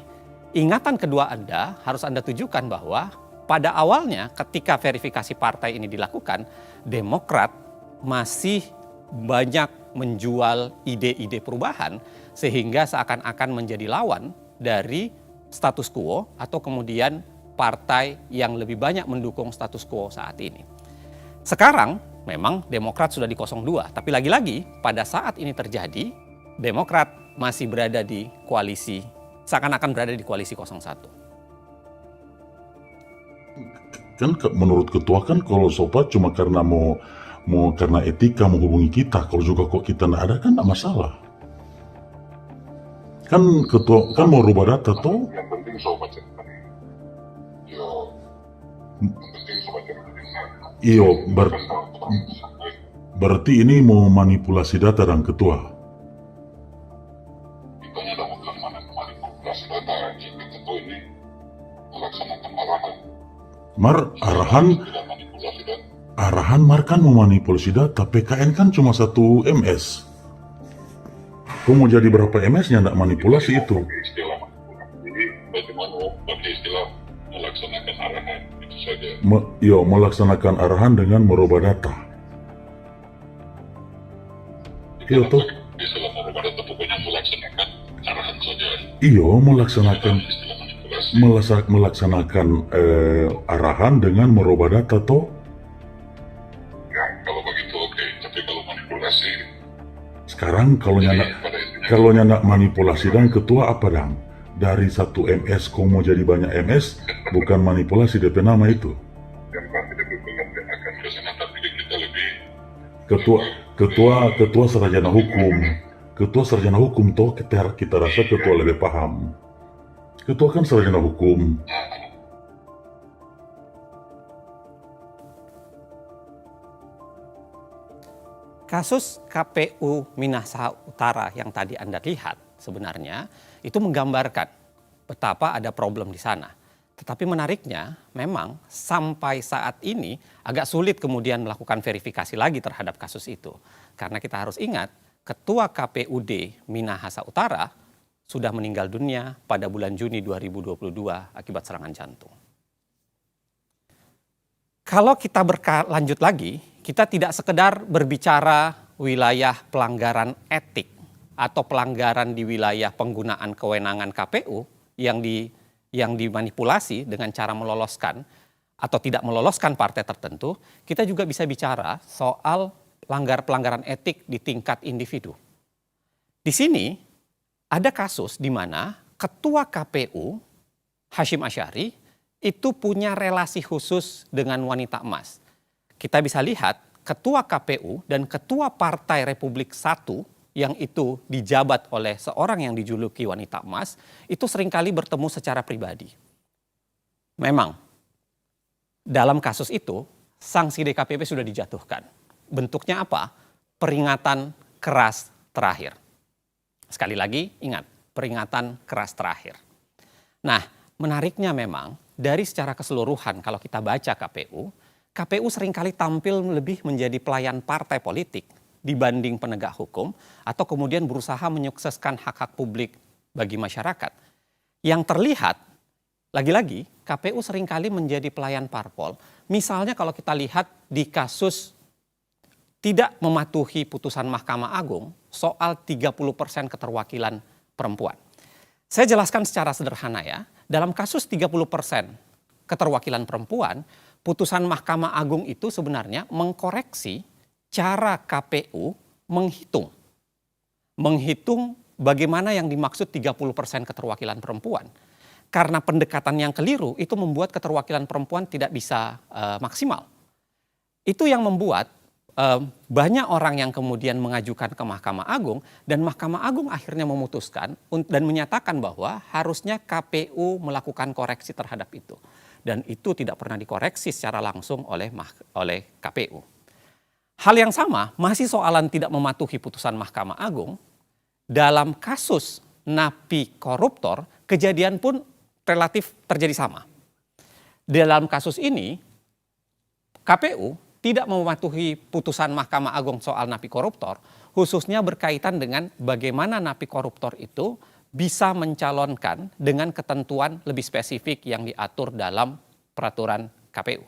A: Ingatan kedua Anda harus Anda tujukan bahwa pada awalnya ketika verifikasi partai ini dilakukan, Demokrat masih banyak menjual ide-ide perubahan sehingga seakan-akan menjadi lawan dari status quo atau kemudian partai yang lebih banyak mendukung status quo saat ini. Sekarang memang Demokrat sudah di 02, tapi lagi-lagi pada saat ini terjadi, Demokrat masih berada di koalisi, seakan-akan berada di koalisi 01.
N: Kan menurut ketua kan kalau sobat cuma karena mau karena etika menghubungi kita, kalau juga kok kita nggak ada kan nggak masalah. Kan ketua kan mau rubah data tuh. Yang penting sobat Iyo, berarti ini mau manipulasi data dan ketua. Kita tidak bukan manipulasi data, jika ketua ini melaksanakan arahan. Arahan kan memanipulasi data. PKN kan cuma 1 MS. Kau mau jadi berapa MS-nya tidak manipulasi itu. Jadi bagaimana pakai istilah melaksanakan arahan itu saja. Melaksanakan arahan dengan merubah data. Iya tuh. Istilah merubah data pokoknya melaksanakan arahan saja. Iya, melaksanakan arahan dengan merubah data toh. Ya, kalau begitu oke. Tapi kalau manipulasi. Sekarang kalau nyandak manipulasi dan ketua apa dang? Dari 1 MS kau mau jadi banyak MS, bukan manipulasi DP nama itu. Ketua sarjana hukum. Ketua sarjana hukum toh kita rasa ketua lebih paham. Ketua kan sarjana hukum.
A: Kasus KPU Minahasa Utara yang tadi Anda lihat sebenarnya itu menggambarkan betapa ada problem di sana. Tetapi menariknya memang sampai saat ini agak sulit kemudian melakukan verifikasi lagi terhadap kasus itu. Karena kita harus ingat Ketua KPUD Minahasa Utara sudah meninggal dunia pada bulan Juni 2022 akibat serangan jantung. Kalau kita lanjut lagi, kita tidak sekedar berbicara wilayah pelanggaran etik atau pelanggaran di wilayah penggunaan kewenangan KPU yang dimanipulasi dengan cara meloloskan atau tidak meloloskan partai tertentu, kita juga bisa bicara soal pelanggaran etik di tingkat individu. Di sini ada kasus di mana Ketua KPU Hashim Asyari itu punya relasi khusus dengan wanita emas. Kita bisa lihat Ketua KPU dan Ketua Partai Republik I yang itu dijabat oleh seorang yang dijuluki wanita emas, itu seringkali bertemu secara pribadi. Memang, dalam kasus itu, sanksi DKPP sudah dijatuhkan. Bentuknya apa? Peringatan keras terakhir. Sekali lagi, ingat, peringatan keras terakhir. Nah, menariknya memang, dari secara keseluruhan kalau kita baca KPU seringkali tampil lebih menjadi pelayan partai politik dibanding penegak hukum atau kemudian berusaha menyukseskan hak-hak publik bagi masyarakat. Yang terlihat, lagi-lagi KPU seringkali menjadi pelayan parpol. Misalnya kalau kita lihat di kasus tidak mematuhi putusan Mahkamah Agung soal 30% keterwakilan perempuan. Saya jelaskan secara sederhana ya, dalam kasus 30% keterwakilan perempuan, putusan Mahkamah Agung itu sebenarnya mengkoreksi cara KPU menghitung bagaimana yang dimaksud 30% keterwakilan perempuan. Karena pendekatan yang keliru itu membuat keterwakilan perempuan tidak bisa maksimal. Itu yang membuat banyak orang yang kemudian mengajukan ke Mahkamah Agung dan Mahkamah Agung akhirnya memutuskan dan menyatakan bahwa harusnya KPU melakukan koreksi terhadap itu. Dan itu tidak pernah dikoreksi secara langsung oleh KPU. Hal yang sama masih soalan tidak mematuhi putusan Mahkamah Agung. Dalam kasus napi koruptor, kejadian pun relatif terjadi sama. Dalam kasus ini, KPU tidak mematuhi putusan Mahkamah Agung soal napi koruptor, khususnya berkaitan dengan bagaimana napi koruptor itu bisa mencalonkan dengan ketentuan lebih spesifik yang diatur dalam peraturan KPU.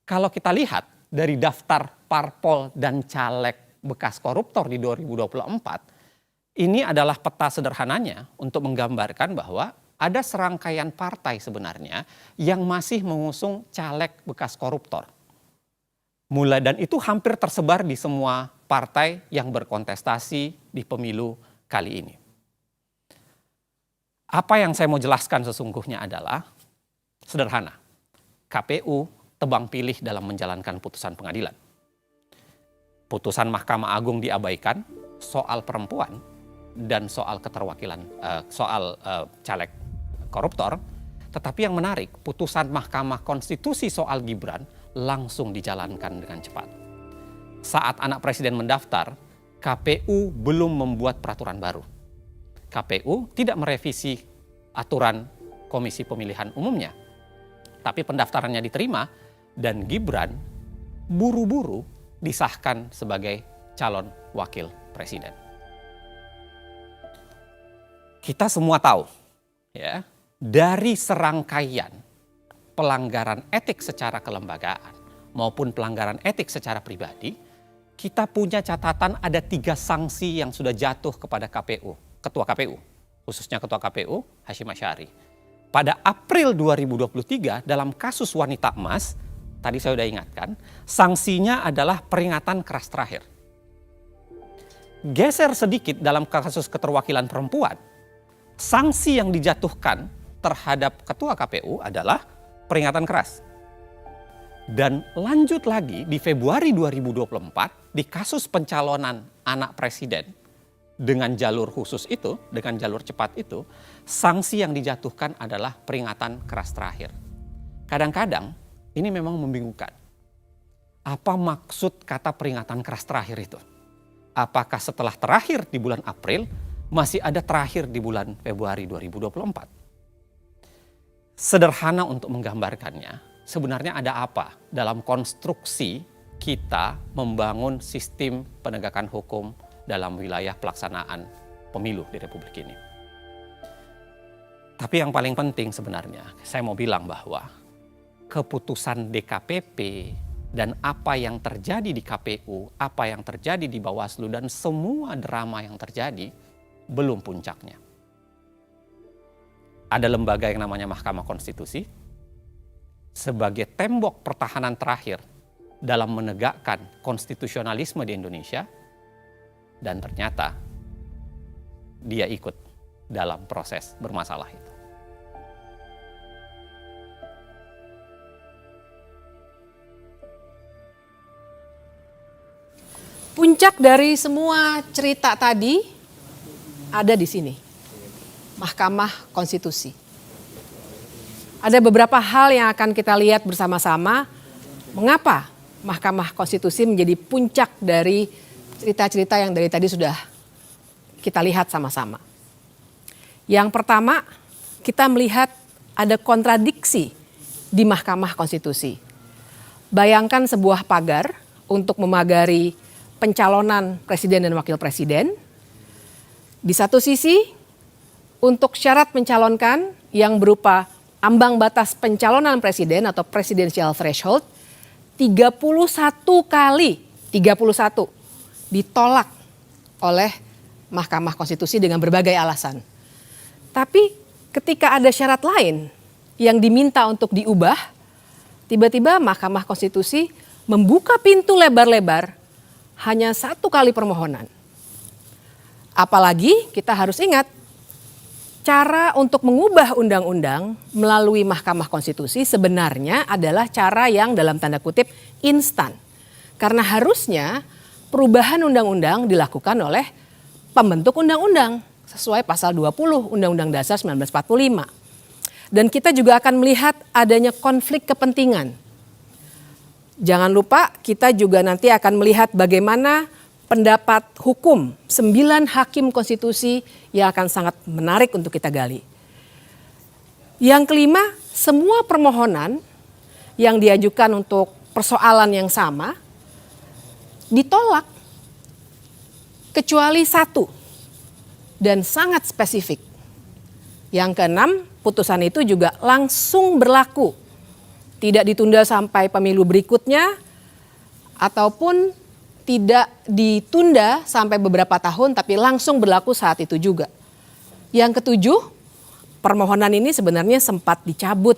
A: Kalau kita lihat dari daftar parpol dan caleg bekas koruptor di 2024, ini adalah peta sederhananya untuk menggambarkan bahwa ada serangkaian partai sebenarnya yang masih mengusung caleg bekas koruptor. Dan itu hampir tersebar di semua partai yang berkontestasi di pemilu kali ini. Apa yang saya mau jelaskan sesungguhnya adalah sederhana. KPU tebang pilih dalam menjalankan putusan pengadilan. Putusan Mahkamah Agung diabaikan soal perempuan dan soal keterwakilan, soal caleg koruptor. Tetapi yang menarik, putusan Mahkamah Konstitusi soal Gibran langsung dijalankan dengan cepat. Saat anak presiden mendaftar, KPU belum membuat peraturan baru. KPU tidak merevisi aturan Komisi Pemilihan Umumnya. Tapi pendaftarannya diterima dan Gibran buru-buru disahkan sebagai calon wakil presiden. Kita semua tahu, ya, dari serangkaian pelanggaran etik secara kelembagaan maupun pelanggaran etik secara pribadi, kita punya catatan ada 3 sanksi yang sudah jatuh kepada KPU, Ketua KPU, khususnya Ketua KPU Hashim Asy'ari. Pada April 2023 dalam kasus wanita emas, tadi saya sudah ingatkan, sanksinya adalah peringatan keras terakhir. Geser sedikit dalam kasus keterwakilan perempuan, sanksi yang dijatuhkan terhadap Ketua KPU adalah peringatan keras. Dan lanjut lagi di Februari 2024 di kasus pencalonan anak presiden dengan jalur khusus itu, dengan jalur cepat itu, sanksi yang dijatuhkan adalah peringatan keras terakhir. Kadang-kadang ini memang membingungkan. Apa maksud kata peringatan keras terakhir itu? Apakah setelah terakhir di bulan April masih ada terakhir di bulan Februari 2024? Sederhana untuk menggambarkannya, sebenarnya ada apa dalam konstruksi kita membangun sistem penegakan hukum dalam wilayah pelaksanaan pemilu di Republik ini. Tapi yang paling penting sebenarnya, saya mau bilang bahwa keputusan DKPP dan apa yang terjadi di KPU, apa yang terjadi di Bawaslu dan semua drama yang terjadi belum puncaknya. Ada lembaga yang namanya Mahkamah Konstitusi sebagai tembok pertahanan terakhir dalam menegakkan konstitusionalisme di Indonesia, dan ternyata dia ikut dalam proses bermasalah itu.
O: Puncak dari semua cerita tadi ada di sini, Mahkamah Konstitusi. Ada beberapa hal yang akan kita lihat bersama-sama, mengapa Mahkamah Konstitusi menjadi puncak dari cerita-cerita yang dari tadi sudah kita lihat sama-sama. Yang pertama, kita melihat ada kontradiksi di Mahkamah Konstitusi. Bayangkan sebuah pagar untuk memagari pencalonan presiden dan wakil presiden. Di satu sisi, untuk syarat mencalonkan yang berupa ambang batas pencalonan presiden atau presidential threshold 31 kali, 31 ditolak oleh Mahkamah Konstitusi dengan berbagai alasan. Tapi ketika ada syarat lain yang diminta untuk diubah, tiba-tiba Mahkamah Konstitusi membuka pintu lebar-lebar hanya 1 kali permohonan. Apalagi kita harus ingat, cara untuk mengubah undang-undang melalui Mahkamah Konstitusi sebenarnya adalah cara yang dalam tanda kutip instan. Karena harusnya perubahan undang-undang dilakukan oleh pembentuk undang-undang sesuai pasal 20 Undang-Undang Dasar 1945. Dan kita juga akan melihat adanya konflik kepentingan. Jangan lupa kita juga nanti akan melihat bagaimana pendapat hukum 9 hakim konstitusi yang akan sangat menarik untuk kita gali. Yang kelima, semua permohonan yang diajukan untuk persoalan yang sama ditolak kecuali 1 dan sangat spesifik. Yang keenam, putusan itu juga langsung berlaku. Tidak ditunda sampai pemilu berikutnya ataupun tidak ditunda sampai beberapa tahun tapi langsung berlaku saat itu juga. Yang ketujuh, permohonan ini sebenarnya sempat dicabut,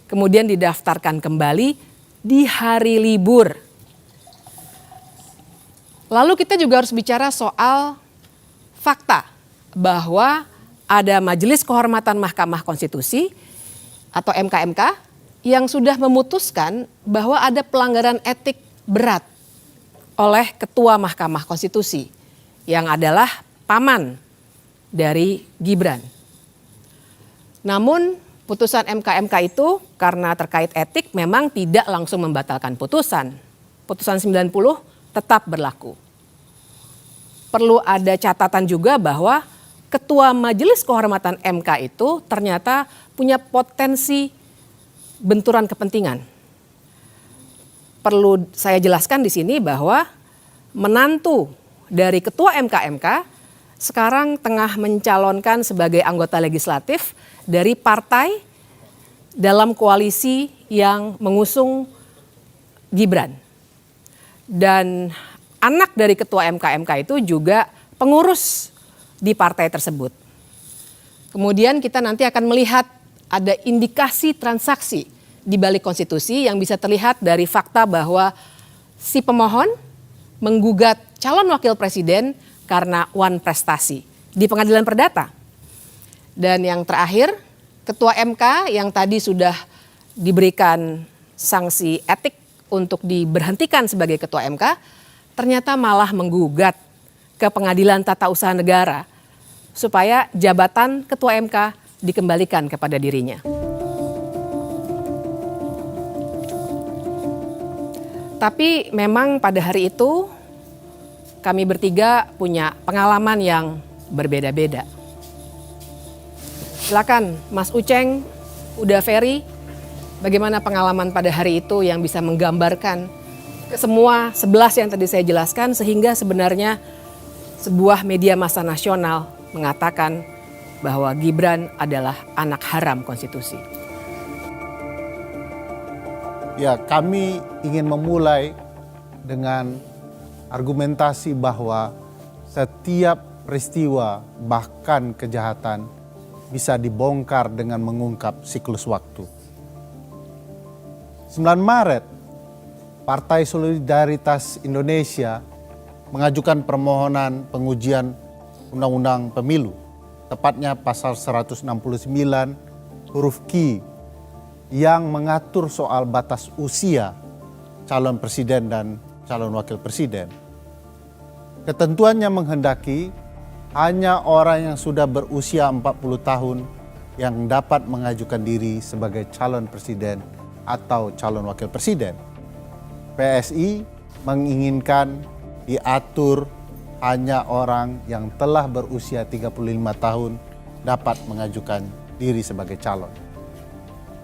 O: kemudian didaftarkan kembali di hari libur. Lalu kita juga harus bicara soal fakta bahwa ada Majelis Kehormatan Mahkamah Konstitusi atau MKMK yang sudah memutuskan bahwa ada pelanggaran etik berat oleh Ketua Mahkamah Konstitusi yang adalah paman dari Gibran. Namun putusan MKMK itu karena terkait etik memang tidak langsung membatalkan putusan. Putusan 90 tetap berlaku. Perlu ada catatan juga bahwa Ketua Majelis Kehormatan MK itu ternyata punya potensi benturan kepentingan. Perlu saya jelaskan di sini bahwa menantu dari Ketua MKMK sekarang tengah mencalonkan sebagai anggota legislatif dari partai dalam koalisi yang mengusung Gibran. Dan anak dari Ketua MKMK itu juga pengurus di partai tersebut. Kemudian kita nanti akan melihat ada indikasi transaksi di balik konstitusi yang bisa terlihat dari fakta bahwa si pemohon menggugat calon wakil presiden karena wan prestasi di pengadilan perdata. Dan yang terakhir, Ketua MK yang tadi sudah diberikan sanksi etik untuk diberhentikan sebagai Ketua MK, ternyata malah menggugat ke Pengadilan Tata Usaha Negara supaya jabatan Ketua MK dikembalikan kepada dirinya. Tapi memang pada hari itu kami bertiga punya pengalaman yang berbeda-beda. Silakan Mas Uceng, Uda Ferry, bagaimana pengalaman pada hari itu yang bisa menggambarkan semua 11 yang tadi saya jelaskan sehingga sebenarnya sebuah media massa nasional mengatakan bahwa Gibran adalah anak haram konstitusi.
C: Ya, kami ingin memulai dengan argumentasi bahwa setiap peristiwa bahkan kejahatan bisa dibongkar dengan mengungkap siklus waktu. 9 Maret, Partai Solidaritas Indonesia mengajukan permohonan pengujian Undang-Undang Pemilu, tepatnya pasal 169 huruf Q yang mengatur soal batas usia calon presiden dan calon wakil presiden. Ketentuannya menghendaki hanya orang yang sudah berusia 40 tahun yang dapat mengajukan diri sebagai calon presiden atau calon wakil presiden. PSI menginginkan diatur hanya orang yang telah berusia 35 tahun dapat mengajukan diri sebagai calon.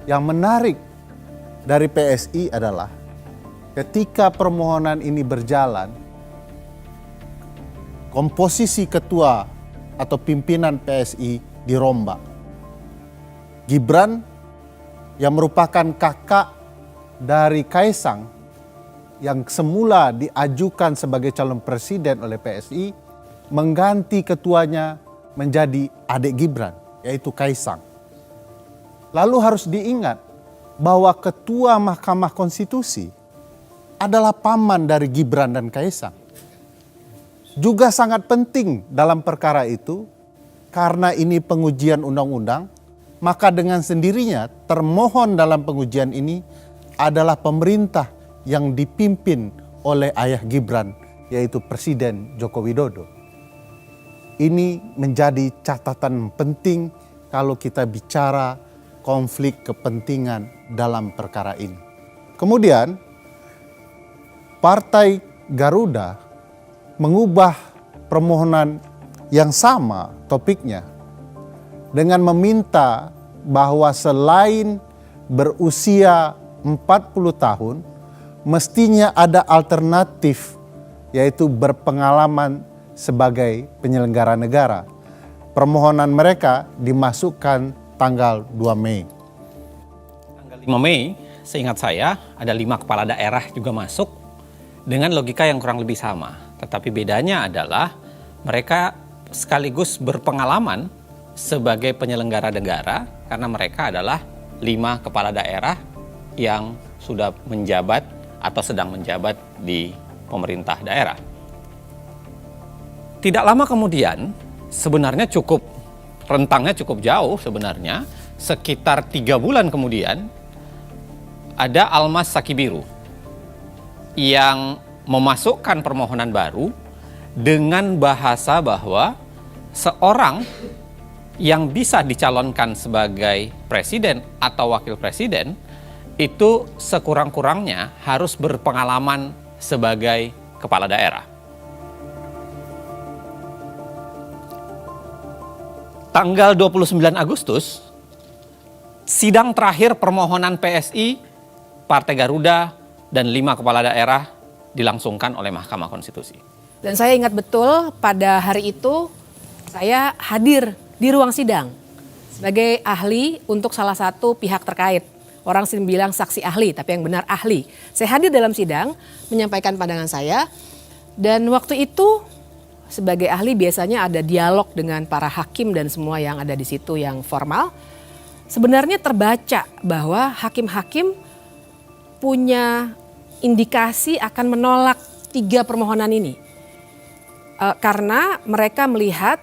C: Yang menarik dari PSI adalah ketika permohonan ini berjalan, komposisi ketua atau pimpinan PSI dirombak. Gibran yang merupakan kakak dari Kaisang yang semula diajukan sebagai calon presiden oleh PSI mengganti ketuanya menjadi adik Gibran, yaitu Kaisang. Lalu harus diingat bahwa Ketua Mahkamah Konstitusi adalah paman dari Gibran dan Kaisang. Juga sangat penting dalam perkara itu karena ini pengujian undang-undang, maka dengan sendirinya termohon dalam pengujian ini adalah pemerintah yang dipimpin oleh ayah Gibran, yaitu Presiden Joko Widodo. Ini menjadi catatan penting kalau kita bicara konflik kepentingan dalam perkara ini. Kemudian Partai Garuda mengubah permohonan yang sama topiknya dengan meminta bahwa selain berusia 40 tahun mestinya ada alternatif, yaitu berpengalaman sebagai penyelenggara negara. Permohonan mereka dimasukkan tanggal 2 Mei.
A: Tanggal 5 Mei, seingat saya ada 5 kepala daerah juga masuk dengan logika yang kurang lebih sama. Tetapi bedanya adalah mereka sekaligus berpengalaman sebagai penyelenggara negara karena mereka adalah 5 kepala daerah yang sudah menjabat atau sedang menjabat di pemerintah daerah. Tidak lama kemudian, sebenarnya rentangnya cukup jauh sebenarnya, sekitar 3 bulan kemudian, ada Almas Sakibiru yang memasukkan permohonan baru dengan bahasa bahwa seorang yang bisa dicalonkan sebagai presiden atau wakil presiden itu sekurang-kurangnya harus berpengalaman sebagai kepala daerah. Tanggal 29 Agustus, sidang terakhir permohonan PSI, Partai Garuda, dan 5 kepala daerah dilangsungkan oleh Mahkamah Konstitusi.
O: Dan saya ingat betul pada hari itu saya hadir di ruang sidang sebagai ahli untuk salah satu pihak terkait. Orang sering bilang saksi ahli, tapi yang benar ahli. Saya hadir dalam sidang, menyampaikan pandangan saya, dan waktu itu sebagai ahli biasanya ada dialog dengan para hakim dan semua yang ada di situ yang formal. Sebenarnya terbaca bahwa hakim-hakim punya indikasi akan menolak 3 permohonan ini. Karena mereka melihat,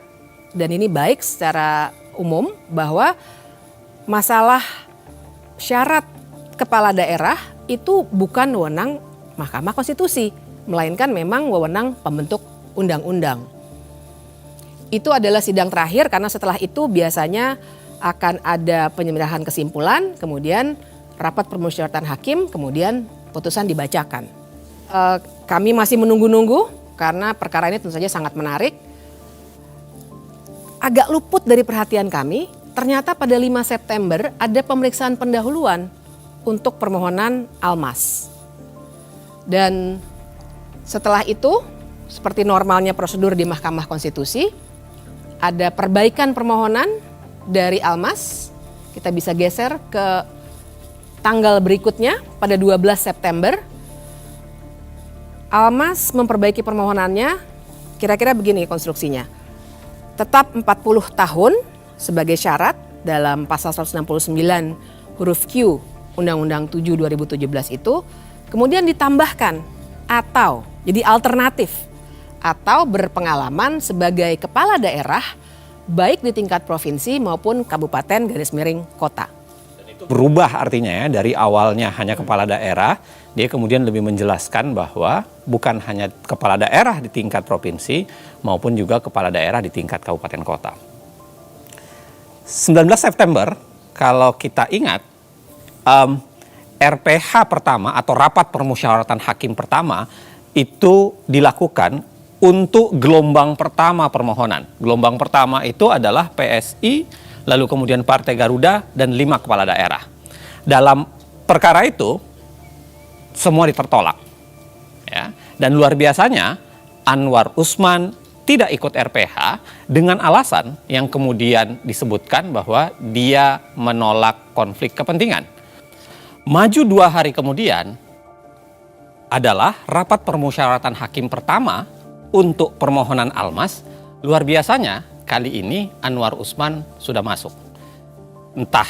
O: dan ini baik secara umum, bahwa masalah syarat kepala daerah itu bukan wewenang Mahkamah Konstitusi, melainkan memang wewenang pembentuk undang-undang. Itu adalah sidang terakhir karena setelah itu biasanya akan ada penyerahan kesimpulan, kemudian rapat permusyawaratan hakim, kemudian putusan dibacakan. Kami masih menunggu-nunggu karena perkara ini tentu saja sangat menarik. Agak luput dari perhatian kami, ternyata pada 5 September ada pemeriksaan pendahuluan untuk permohonan Almas. Dan setelah itu, seperti normalnya prosedur di Mahkamah Konstitusi, ada perbaikan permohonan dari Almas. Kita bisa geser ke tanggal berikutnya pada 12 September. Almas memperbaiki permohonannya, kira-kira begini konstruksinya. Tetap 40 tahun sebagai syarat dalam pasal 169 huruf Q Undang-Undang 7 2017 itu, kemudian ditambahkan atau jadi alternatif atau berpengalaman sebagai kepala daerah baik di tingkat provinsi maupun kabupaten _kota.
A: Berubah artinya ya, dari awalnya hanya kepala daerah, dia kemudian lebih menjelaskan bahwa bukan hanya kepala daerah di tingkat provinsi maupun juga kepala daerah di tingkat kabupaten kota. 19 September, kalau kita ingat, RPH pertama atau rapat permusyawaratan hakim pertama itu dilakukan untuk gelombang pertama permohonan. Gelombang pertama itu adalah PSI, lalu kemudian Partai Garuda, dan 5 kepala daerah. Dalam perkara itu, semua ditertolak. Ya. Dan luar biasanya, Anwar Usman tidak ikut RPH dengan alasan yang kemudian disebutkan bahwa dia menolak konflik kepentingan. Maju 2 hari kemudian adalah rapat permusyawaratan hakim pertama untuk permohonan Almas. Luar biasanya kali ini Anwar Usman sudah masuk. Entah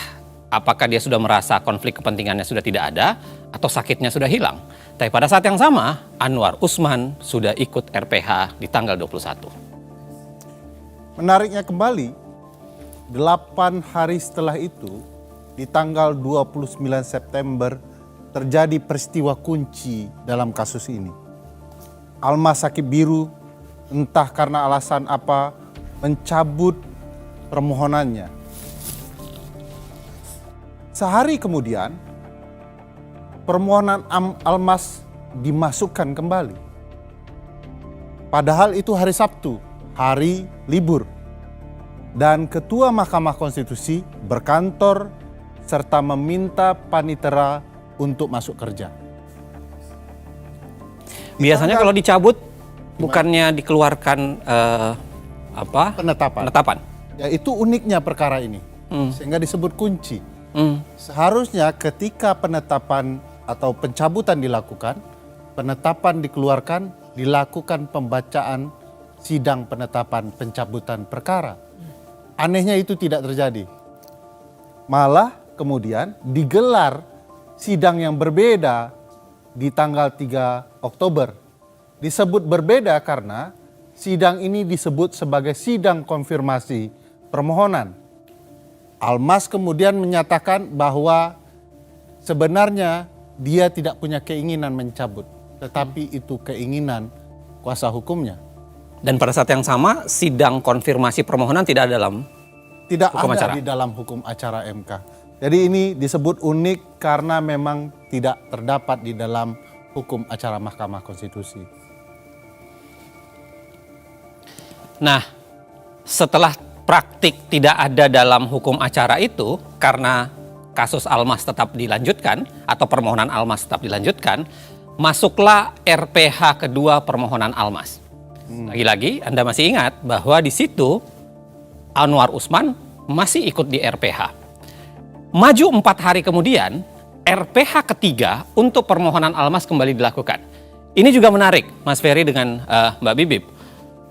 A: apakah dia sudah merasa konflik kepentingannya sudah tidak ada atau sakitnya sudah hilang. Tapi pada saat yang sama Anwar Usman sudah ikut RPH di tanggal 21.
C: Menariknya kembali, 8 hari setelah itu, di tanggal 29 September terjadi peristiwa kunci dalam kasus ini. Almas Sakibiru entah karena alasan apa mencabut permohonannya. Sehari kemudian permohonan Almas dimasukkan kembali. Padahal itu hari Sabtu, hari libur. Dan Ketua Mahkamah Konstitusi berkantor serta meminta panitera untuk masuk kerja.
A: Biasanya kalau dicabut bukannya dikeluarkan penetapan.
C: Ya itu uniknya perkara ini, sehingga disebut kunci. Seharusnya ketika penetapan atau pencabutan dilakukan, penetapan dikeluarkan, dilakukan pembacaan sidang penetapan pencabutan perkara. Anehnya itu tidak terjadi. Malah kemudian digelar sidang yang berbeda di tanggal 3 Oktober. Disebut berbeda karena sidang ini disebut sebagai sidang konfirmasi permohonan. Almas kemudian menyatakan bahwa sebenarnya dia tidak punya keinginan mencabut, tetapi itu keinginan kuasa hukumnya.
A: Dan pada saat yang sama, sidang konfirmasi permohonan tidak ada dalam hukum acara.
C: Di dalam hukum acara MK. Jadi ini disebut unik karena memang tidak terdapat di dalam hukum acara Mahkamah Konstitusi.
A: Nah, setelah praktik tidak ada dalam hukum acara itu, karena kasus Almas tetap dilanjutkan atau permohonan Almas tetap dilanjutkan, masuklah RPH kedua permohonan Almas. Lagi-lagi Anda masih ingat bahwa di situ Anwar Usman masih ikut di RPH. Maju 4 hari kemudian, RPH ketiga untuk permohonan Almas kembali dilakukan. Ini juga menarik, Mas Ferry dengan Mbak Bibip.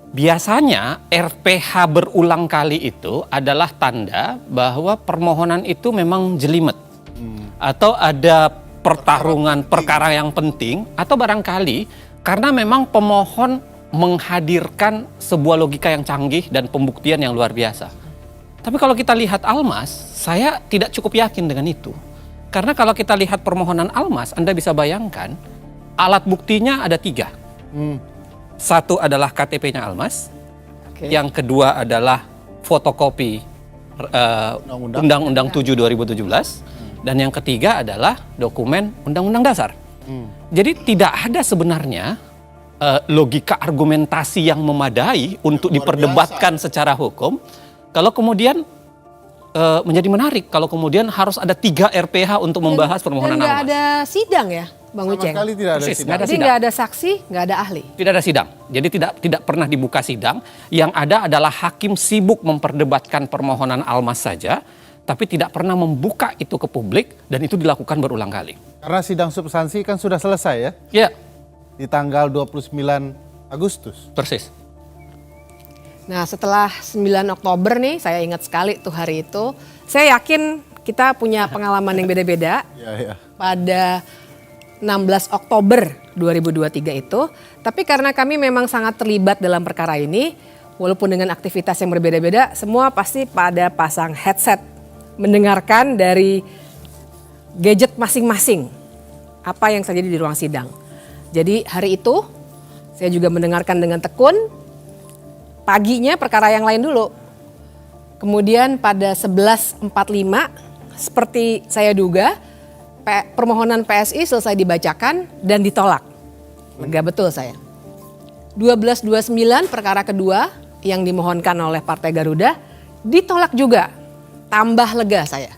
A: Biasanya RPH berulang kali itu adalah tanda bahwa permohonan itu memang jelimet. Atau ada pertarungan perkara yang penting, atau barangkali karena memang pemohon menghadirkan sebuah logika yang canggih dan pembuktian yang luar biasa. Tapi kalau kita lihat Almas, saya tidak cukup yakin dengan itu. Karena kalau kita lihat permohonan Almas, Anda bisa bayangkan alat buktinya ada 3. Satu adalah KTP-nya Almas, yang kedua adalah fotokopi Undang-Undang 7 2017, dan yang ketiga adalah dokumen Undang-Undang Dasar. Jadi tidak ada sebenarnya logika argumentasi yang memadai untuk diperdebatkan secara hukum. Kalau kemudian menjadi menarik kalau kemudian harus ada 3 RPH untuk membahas permohonan Almas.
O: Dan nggak ada sidang ya, Bang Uceng?
C: Sama sekali tidak ada sidang.
O: Jadi nggak ada saksi, nggak ada ahli.
A: Tidak ada sidang. Jadi tidak pernah dibuka sidang. Yang ada adalah hakim sibuk memperdebatkan permohonan Almas saja, tapi tidak pernah membuka itu ke publik, dan itu dilakukan berulang kali.
C: Karena sidang substansi kan sudah selesai ya?
A: Ya.
C: Di tanggal 29 Agustus.
A: Persis.
O: Nah setelah 9 Oktober nih, saya ingat sekali tuh hari itu. Saya yakin kita punya pengalaman yang beda-beda. Pada 16 Oktober 2023 itu. Tapi karena kami memang sangat terlibat dalam perkara ini, walaupun dengan aktivitas yang berbeda-beda, semua pasti pada pasang headset mendengarkan dari gadget masing-masing apa yang terjadi di ruang sidang. Jadi hari itu saya juga mendengarkan dengan tekun. Paginya perkara yang lain dulu. Kemudian pada 11.45 seperti saya duga permohonan PSI selesai dibacakan dan ditolak. Lega betul saya. 12.29 perkara kedua yang dimohonkan oleh Partai Garuda ditolak juga. Tambah lega saya.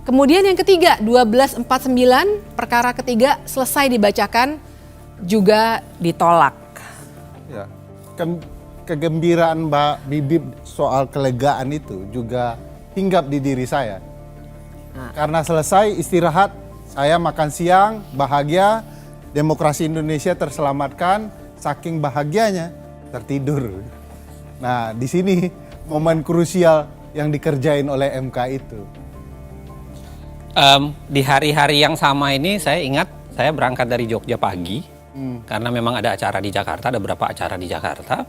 O: Kemudian yang ketiga 12.49 perkara ketiga selesai dibacakan juga ditolak.
C: Ya. Kegembiraan Mbak Bibip soal kelegaan itu juga hinggap di diri saya. Karena selesai istirahat, saya makan siang, bahagia, demokrasi Indonesia terselamatkan, saking bahagianya tertidur. Nah, di sini momen krusial yang dikerjain oleh MK itu.
A: Di hari-hari yang sama ini saya ingat saya berangkat dari Jogja pagi karena memang ada acara di Jakarta, ada beberapa acara di Jakarta,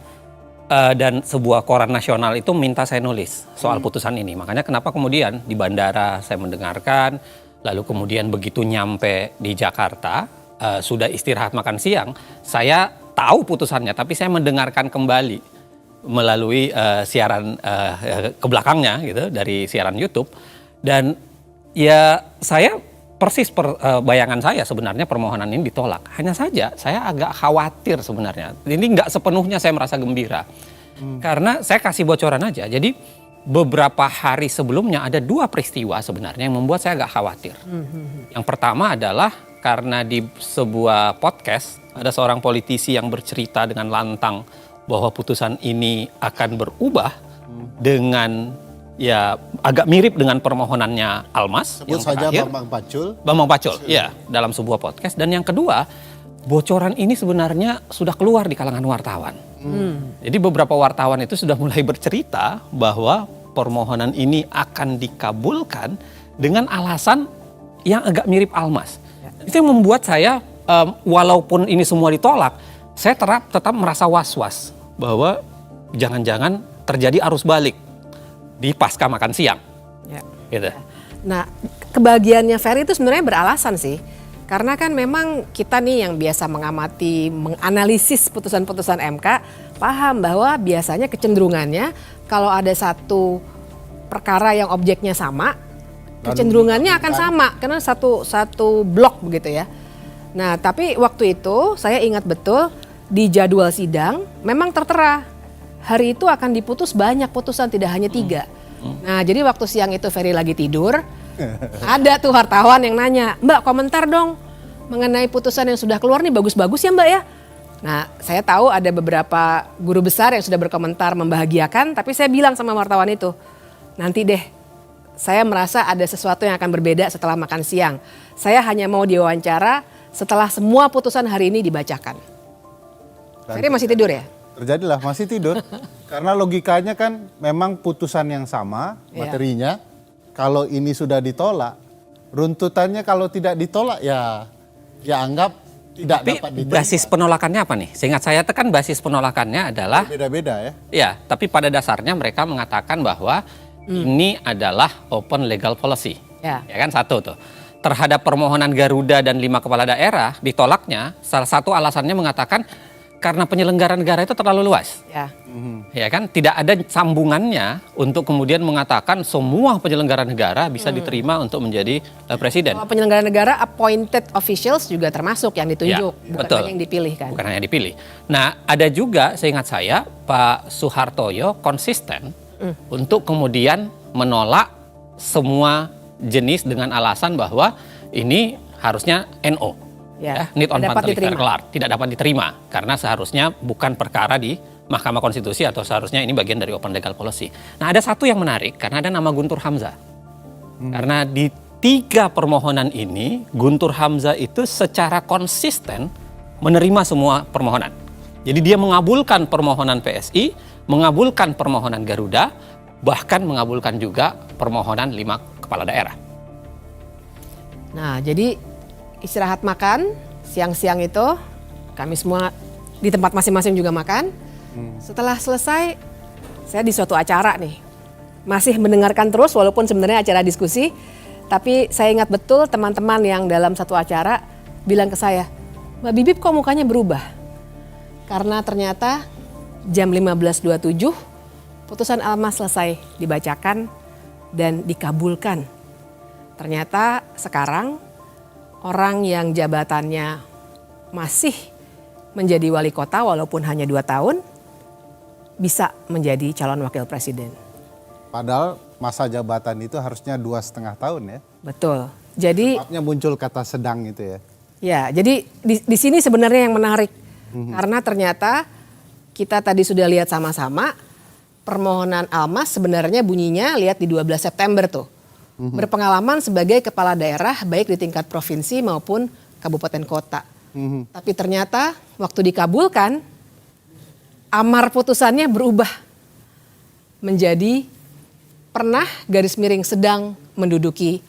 A: dan sebuah koran nasional itu minta saya nulis soal putusan ini. Makanya kenapa kemudian di bandara saya mendengarkan, lalu kemudian begitu nyampe di Jakarta sudah istirahat makan siang, saya tahu putusannya tapi saya mendengarkan kembali melalui siaran ke belakangnya gitu dari siaran YouTube. Dan ya saya persis bayangan saya sebenarnya permohonan ini ditolak. Hanya saja saya agak khawatir sebenarnya. Ini nggak sepenuhnya saya merasa gembira. Karena saya kasih bocoran aja. Jadi beberapa hari sebelumnya ada 2 peristiwa sebenarnya yang membuat saya agak khawatir. Yang pertama adalah karena di sebuah podcast ada seorang politisi yang bercerita dengan lantang bahwa putusan ini akan berubah dengan ya agak mirip dengan permohonannya Almas.
C: Sebut
A: yang
C: saja
A: terakhir.
C: Bambang Pacul.
A: Ya, dalam sebuah podcast. Dan yang kedua, bocoran ini sebenarnya sudah keluar di kalangan wartawan. Jadi beberapa wartawan itu sudah mulai bercerita bahwa permohonan ini akan dikabulkan dengan alasan yang agak mirip Almas. Itu yang membuat saya, walaupun ini semua ditolak, saya tetap merasa was-was bahwa jangan-jangan terjadi arus balik di pasca makan siang.
O: Ya.
A: Gitu.
O: Nah, kebahagiaannya Ferry itu sebenarnya beralasan sih. Karena kan memang kita nih yang biasa mengamati, menganalisis putusan-putusan MK, paham bahwa biasanya kecenderungannya kalau ada satu perkara yang objeknya sama, kecenderungannya akan sama karena satu blok begitu ya. Nah, tapi waktu itu saya ingat betul di jadwal sidang memang tertera hari itu akan diputus banyak putusan, tidak hanya 3. Nah, jadi waktu siang itu Ferry lagi tidur, ada tuh wartawan yang nanya, "Mbak, komentar dong mengenai putusan yang sudah keluar nih, bagus-bagus ya Mbak ya?" Nah, saya tahu ada beberapa guru besar yang sudah berkomentar membahagiakan, tapi saya bilang sama wartawan itu, nanti deh, saya merasa ada sesuatu yang akan berbeda setelah makan siang. Saya hanya mau diwawancara setelah semua putusan hari ini dibacakan. Ferry masih tidur ya?
C: Terjadilah, masih tidur. Karena logikanya kan memang putusan yang sama materinya. Kalau ini sudah ditolak, runtutannya kalau tidak ditolak ya anggap tidak dapat diterima.
A: Basis penolakannya apa nih? Seingat saya kan basis penolakannya adalah
C: beda-beda ya.
A: Ya, tapi pada dasarnya mereka mengatakan bahwa ini adalah open legal policy. Ya kan, satu tuh. Terhadap permohonan Garuda dan 5 kepala daerah ditolaknya, salah satu alasannya mengatakan karena penyelenggara negara itu terlalu luas. Ya kan, tidak ada sambungannya untuk kemudian mengatakan semua penyelenggara negara bisa diterima untuk menjadi presiden.
O: Penyelenggara negara appointed officials juga termasuk yang ditunjuk, bukan
A: betul.
O: hanya yang dipilih kan.
A: Bukan hanya dipilih. Nah, ada juga seingat saya Pak Suhartoyo konsisten untuk kemudian menolak semua jenis dengan alasan bahwa ini harusnya NO. Need on Pantelic Verklar, tidak dapat diterima karena seharusnya bukan perkara di Mahkamah Konstitusi atau seharusnya ini bagian dari open legal policy. Nah, ada satu yang menarik karena ada nama Guntur Hamzah. Karena di 3 permohonan ini Guntur Hamzah itu secara konsisten menerima semua permohonan. Jadi dia mengabulkan permohonan PSI, mengabulkan permohonan Garuda, bahkan mengabulkan juga permohonan 5 kepala daerah.
O: Nah, jadi istirahat makan, siang-siang itu kami semua di tempat masing-masing juga makan. Setelah selesai, saya di suatu acara nih. Masih mendengarkan terus walaupun sebenarnya acara diskusi. Tapi saya ingat betul teman-teman yang dalam satu acara bilang ke saya, "Mbak Bibip kok mukanya berubah?" Karena ternyata jam 15.27 putusan Almas selesai dibacakan dan dikabulkan. Ternyata sekarang orang yang jabatannya masih menjadi wali kota walaupun hanya 2 tahun bisa menjadi calon wakil presiden.
C: Padahal masa jabatan itu harusnya 2,5 tahun ya.
O: Betul. Jadi
C: sebabnya muncul kata sedang itu ya.
O: Ya, jadi di sini sebenarnya yang menarik. Karena ternyata kita tadi sudah lihat sama-sama permohonan Almas sebenarnya bunyinya lihat di 12 September tuh. Berpengalaman sebagai kepala daerah baik di tingkat provinsi maupun kabupaten kota. Tapi ternyata waktu dikabulkan, amar putusannya berubah menjadi pernah garis miring sedang menduduki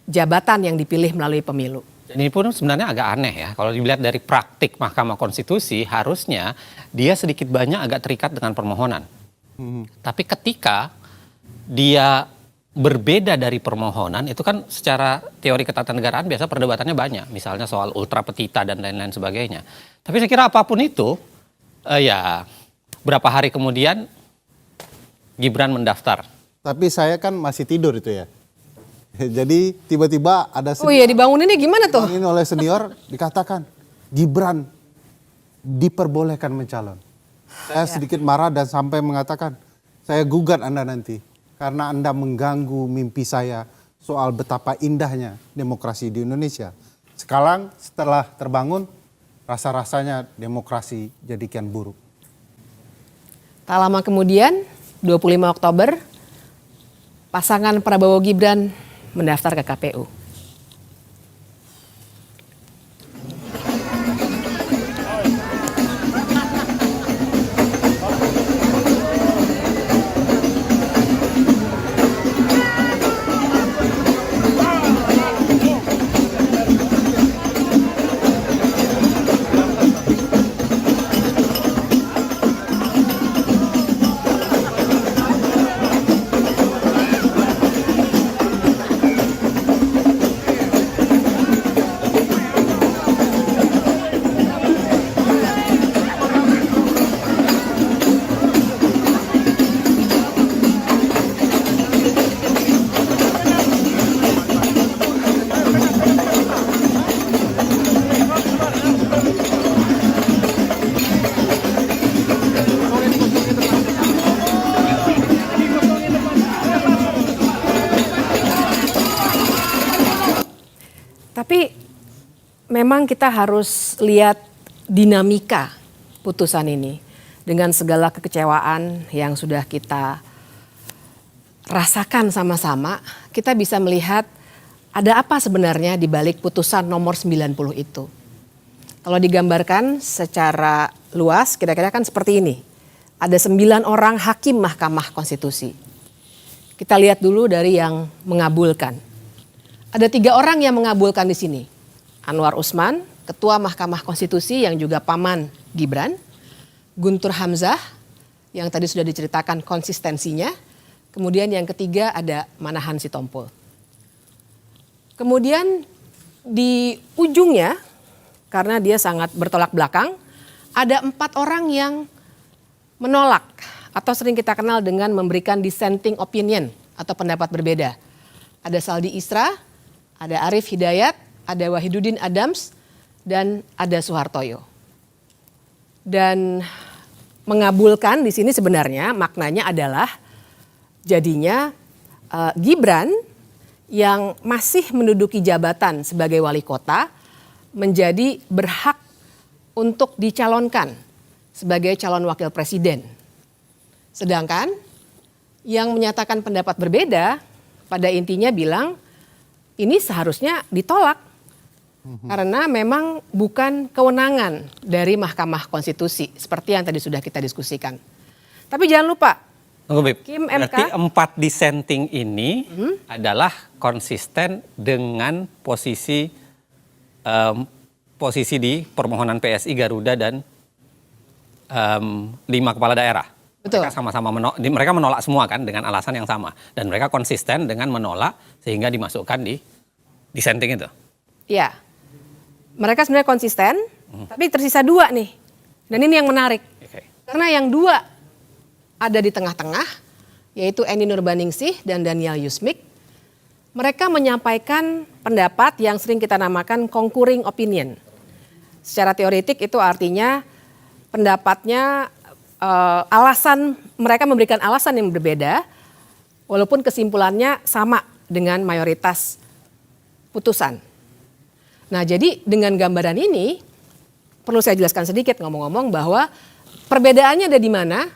O: jabatan yang dipilih melalui pemilu.
A: Ini pun sebenarnya agak aneh ya, kalau dilihat dari praktik Mahkamah Konstitusi harusnya dia sedikit banyak agak terikat dengan permohonan. Tapi ketika dia berbeda dari permohonan, itu kan secara teori ketatanegaraan biasa perdebatannya banyak. Misalnya soal ultra petita dan lain-lain sebagainya. Tapi saya kira apapun itu, ya berapa hari kemudian Gibran mendaftar.
C: Tapi saya kan masih tidur itu ya. Jadi tiba-tiba ada
O: senior. Oh iya, dibanguninnya gimana tuh?
C: Dibangunin oleh senior dikatakan Gibran diperbolehkan mencalon. Saya sedikit marah dan sampai mengatakan saya gugat Anda nanti. Karena Anda mengganggu mimpi saya soal betapa indahnya demokrasi di Indonesia. Sekarang setelah terbangun, rasa-rasanya demokrasi jadi kian buruk.
O: Tak lama kemudian, 25 Oktober, pasangan Prabowo Gibran mendaftar ke KPU. Tapi memang kita harus lihat dinamika putusan ini dengan segala kekecewaan yang sudah kita rasakan sama-sama. Kita bisa melihat ada apa sebenarnya di balik putusan nomor 90 itu. Kalau digambarkan secara luas kira-kira kan seperti ini. Ada 9 orang hakim Mahkamah Konstitusi. Kita lihat dulu dari yang mengabulkan. Ada 3 orang yang mengabulkan di sini. Anwar Usman, Ketua Mahkamah Konstitusi yang juga paman Gibran. Guntur Hamzah, yang tadi sudah diceritakan konsistensinya. Kemudian yang ketiga ada Manahan Sitompul. Kemudian di ujungnya, karena dia sangat bertolak belakang, ada 4 orang yang menolak atau sering kita kenal dengan memberikan dissenting opinion atau pendapat berbeda. Ada Saldi Isra, ada Arief Hidayat, ada Wahidudin Adams, dan ada Soehartoyo. Dan mengabulkan di sini sebenarnya maknanya adalah jadinya Gibran yang masih menduduki jabatan sebagai wali kota menjadi berhak untuk dicalonkan sebagai calon wakil presiden. Sedangkan yang menyatakan pendapat berbeda pada intinya bilang ini seharusnya ditolak karena memang bukan kewenangan dari Mahkamah Konstitusi seperti yang tadi sudah kita diskusikan. Tapi jangan lupa, Kim MK,
A: berarti 4 dissenting ini adalah konsisten dengan posisi di permohonan PSI, Garuda dan 5 kepala daerah.
O: Betul.
A: Mereka sama-sama mereka menolak semua kan dengan alasan yang sama dan mereka konsisten dengan menolak sehingga dimasukkan di dissenting itu.
O: Iya, mereka sebenarnya konsisten, tapi tersisa 2 nih, dan ini yang menarik. Karena yang 2 ada di tengah-tengah, yaitu Eni Nurbaningsih dan Daniel Yusmik. Mereka menyampaikan pendapat yang sering kita namakan concurring opinion. Secara teoretik itu artinya pendapatnya mereka memberikan alasan yang berbeda, walaupun kesimpulannya sama dengan mayoritas putusan. Nah, jadi dengan gambaran ini perlu saya jelaskan sedikit ngomong-ngomong bahwa perbedaannya ada di mana.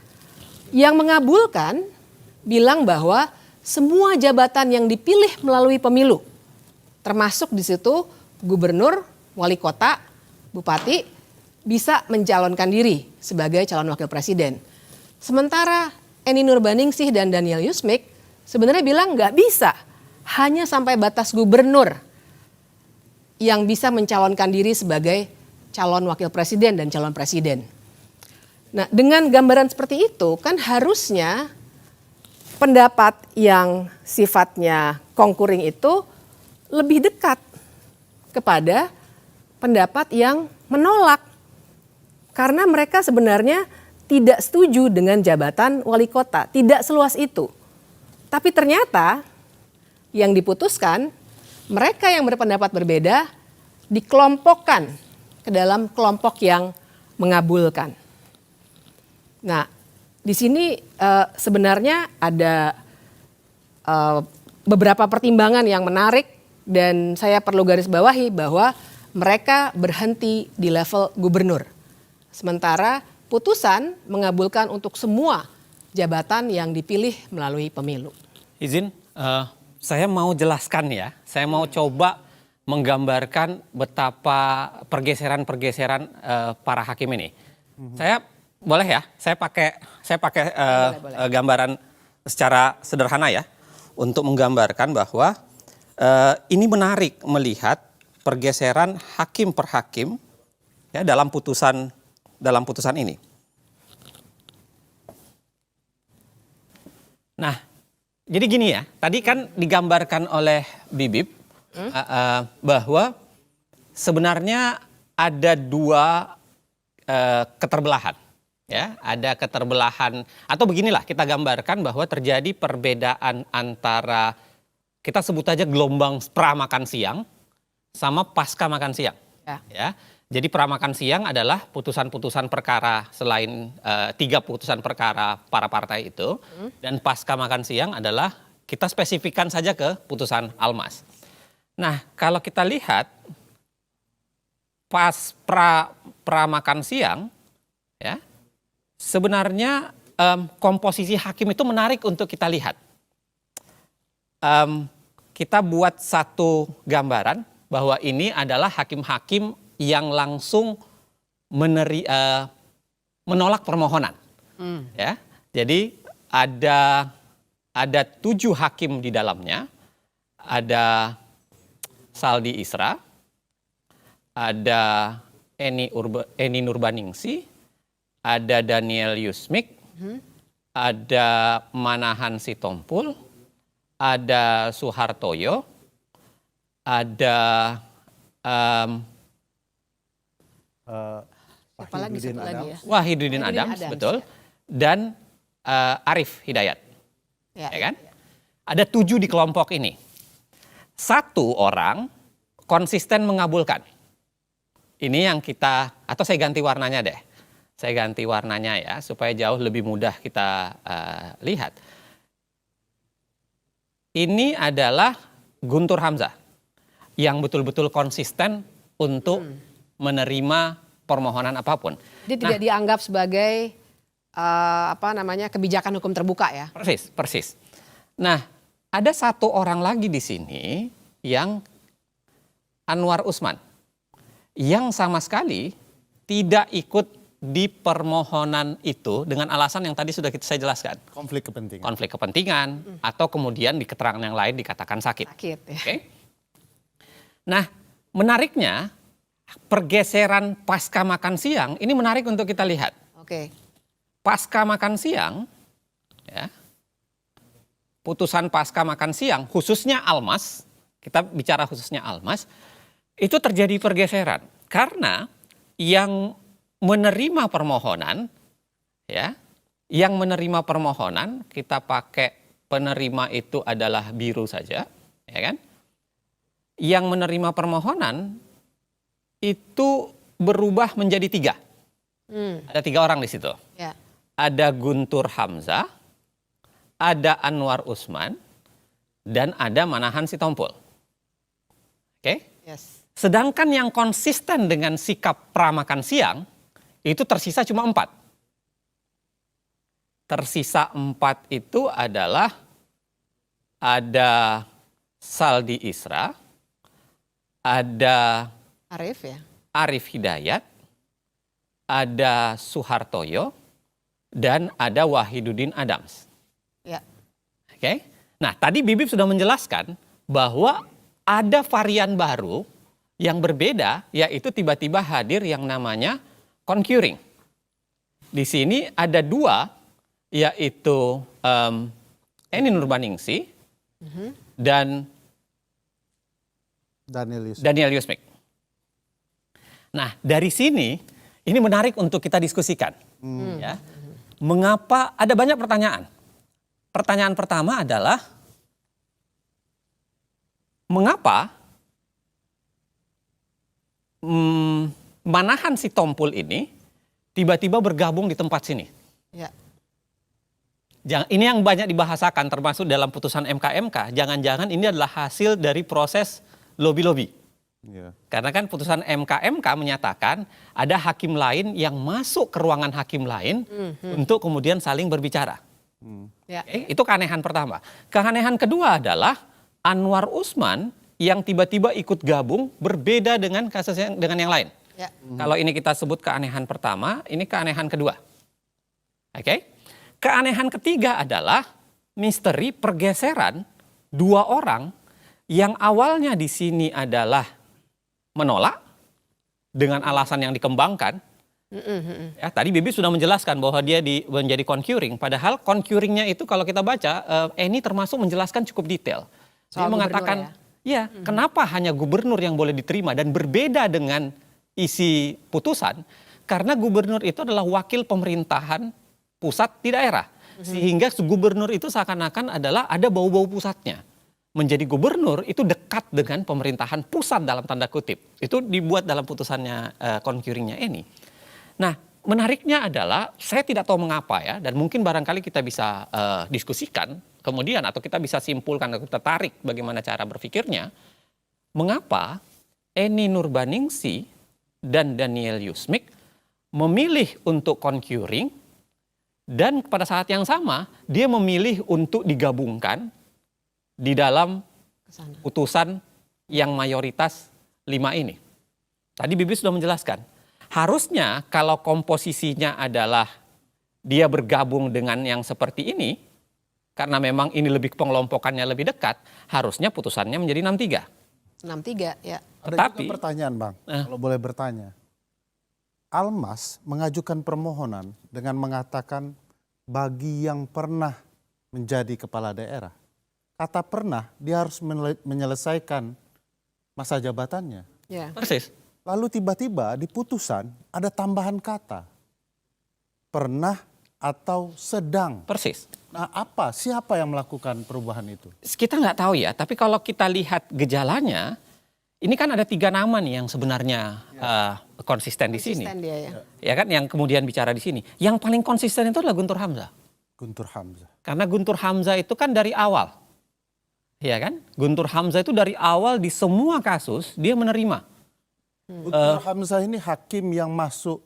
O: Yang mengabulkan bilang bahwa semua jabatan yang dipilih melalui pemilu, termasuk di situ gubernur, wali kota, bupati, bisa mencalonkan diri sebagai calon wakil presiden. Sementara Eni Nurbaningsih dan Daniel Yusmik sebenarnya bilang nggak bisa, hanya sampai batas gubernur yang bisa mencalonkan diri sebagai calon wakil presiden dan calon presiden. Nah, dengan gambaran seperti itu kan harusnya pendapat yang sifatnya concurring itu lebih dekat kepada pendapat yang menolak. Karena mereka sebenarnya tidak setuju dengan jabatan wali kota, tidak seluas itu. Tapi ternyata yang diputuskan, mereka yang berpendapat berbeda dikelompokkan ke dalam kelompok yang mengabulkan. Nah, di sini sebenarnya ada beberapa pertimbangan yang menarik dan saya perlu garis bawahi bahwa mereka berhenti di level gubernur. Sementara putusan mengabulkan untuk semua jabatan yang dipilih melalui pemilu.
A: Izin, Saya mau jelaskan ya, saya mau coba menggambarkan betapa pergeseran-pergeseran para hakim ini. Saya boleh ya, saya pakai gambaran secara sederhana ya, untuk menggambarkan bahwa ini menarik melihat pergeseran hakim per hakim ya dalam putusan ini. Nah, jadi gini ya, tadi kan digambarkan oleh Bibip bahwa sebenarnya ada dua keterbelahan. Ya, ada keterbelahan atau beginilah kita gambarkan bahwa terjadi perbedaan antara kita sebut aja gelombang pra makan siang sama pasca makan siang. Ya. Jadi pra makan siang adalah putusan-putusan perkara selain 3 putusan perkara para partai itu, dan pasca makan siang adalah kita spesifikkan saja ke putusan Almas. Nah, kalau kita lihat pas pra makan siang, ya sebenarnya komposisi hakim itu menarik untuk kita lihat. Kita buat satu gambaran bahwa ini adalah hakim-hakim yang langsung menolak permohonan. Ya, jadi ada 7 hakim di dalamnya. Ada Saldi Isra, ada Eni Nurbaningsi, ada Daniel Yusmik, ada Manahan Sitompul, ada Suhartoyo, ada Wahidudin Adams, betul, dan Arif Hidayat, ya kan? Ada 7 di kelompok ini. 1 orang konsisten mengabulkan. Ini yang kita, atau saya ganti warnanya deh. Saya ganti warnanya ya, supaya jauh lebih mudah kita lihat. Ini adalah Guntur Hamzah, yang betul-betul konsisten untuk menerima permohonan apapun.
O: Dia tidak dianggap sebagai kebijakan hukum terbuka ya.
A: Persis. Nah, ada 1 orang lagi di sini yang Anwar Usman, yang sama sekali tidak ikut di permohonan itu dengan alasan yang tadi sudah saya jelaskan. Konflik kepentingan atau kemudian di keterangan yang lain dikatakan sakit.
O: Ya.
A: Okay? Nah, menariknya pergeseran pasca makan siang ini menarik untuk kita lihat. Pasca makan siang, ya, putusan pasca makan siang, khususnya Almas, kita bicara khususnya Almas, itu terjadi pergeseran karena yang menerima permohonan, ya, yang menerima permohonan kita pakai penerima itu adalah biru saja, ya kan? Yang menerima permohonan itu berubah menjadi 3. Ada 3 orang di situ.
O: Ya.
A: Ada Guntur Hamzah, ada Anwar Usman, dan ada Manahan Sitompul. Oke?
O: Yes.
A: Sedangkan yang konsisten dengan sikap pra makan siang itu tersisa cuma 4. Tersisa 4 itu adalah ada Saldi Isra, ada Arif Hidayat, ada Suhartoyo, dan ada Wahidudin Adams.
O: Ya.
A: Oke. Nah, tadi Bibip sudah menjelaskan bahwa ada varian baru yang berbeda, yaitu tiba-tiba hadir yang namanya concurring. Di sini ada 2, yaitu Eni Nurbaningsi dan Daniel Yusmik. Nah, dari sini ini menarik untuk kita diskusikan. Ya. Mengapa ada banyak pertanyaan? Pertanyaan pertama adalah mengapa Manahan Sitompul ini tiba-tiba bergabung di tempat sini?
O: Ya.
A: Ini yang banyak dibahasakan termasuk dalam putusan MK-MK. Jangan-jangan ini adalah hasil dari proses lobby-lobby. Karena kan putusan MK-MK menyatakan ada hakim lain yang masuk ke ruangan hakim lain untuk kemudian saling berbicara.
O: Ya.
A: Itu keanehan pertama. Keanehan kedua adalah Anwar Usman yang tiba-tiba ikut gabung berbeda dengan kasus dengan yang lain.
O: Ya.
A: Kalau ini kita sebut keanehan pertama, ini keanehan kedua. Oke? Keanehan ketiga adalah misteri pergeseran dua orang yang awalnya di sini adalah menolak dengan alasan yang dikembangkan. Ya, tadi Bibi sudah menjelaskan bahwa dia menjadi concurring. Padahal concurringnya itu kalau kita baca, ini termasuk menjelaskan cukup detail. Dia mengatakan, kenapa hanya gubernur yang boleh diterima dan berbeda dengan isi putusan? Karena gubernur itu adalah wakil pemerintahan pusat di daerah. Sehingga gubernur itu seakan-akan adalah ada bau-bau pusatnya. Menjadi gubernur itu dekat dengan pemerintahan pusat dalam tanda kutip. Itu dibuat dalam putusannya concurringnya ini. Nah, menariknya adalah saya tidak tahu mengapa ya, dan mungkin barangkali kita bisa diskusikan kemudian atau kita bisa simpulkan atau kita tarik bagaimana cara berpikirnya. Mengapa Eni Nurbaningsi dan Daniel Yusmik memilih untuk concurring dan pada saat yang sama dia memilih untuk digabungkan di dalam putusan yang mayoritas 5 ini. Tadi Bibi sudah menjelaskan. Harusnya kalau komposisinya adalah dia bergabung dengan yang seperti ini, karena memang ini lebih pengelompokannya lebih dekat, harusnya putusannya menjadi 6-3.
O: 6-3 ya.
C: Ada juga pertanyaan Bang, kalau boleh bertanya. Almas mengajukan permohonan dengan mengatakan bagi yang pernah menjadi kepala daerah. Kata pernah, dia harus menyelesaikan masa jabatannya.
O: Ya.
A: Persis.
C: Lalu tiba-tiba di putusan ada tambahan kata. Pernah atau sedang.
A: Persis.
C: Nah siapa yang melakukan perubahan itu?
A: Kita nggak tahu ya, tapi kalau kita lihat gejalanya, ini kan ada 3 nama nih yang sebenarnya konsisten di sini.
O: Dia,
A: ya kan, yang kemudian bicara di sini. Yang paling konsisten itu adalah Guntur Hamzah.
C: Guntur Hamzah.
A: Karena Guntur Hamzah itu kan dari awal. Ya kan? Guntur Hamzah itu dari awal di semua kasus dia menerima.
C: Guntur Hamzah ini hakim yang masuk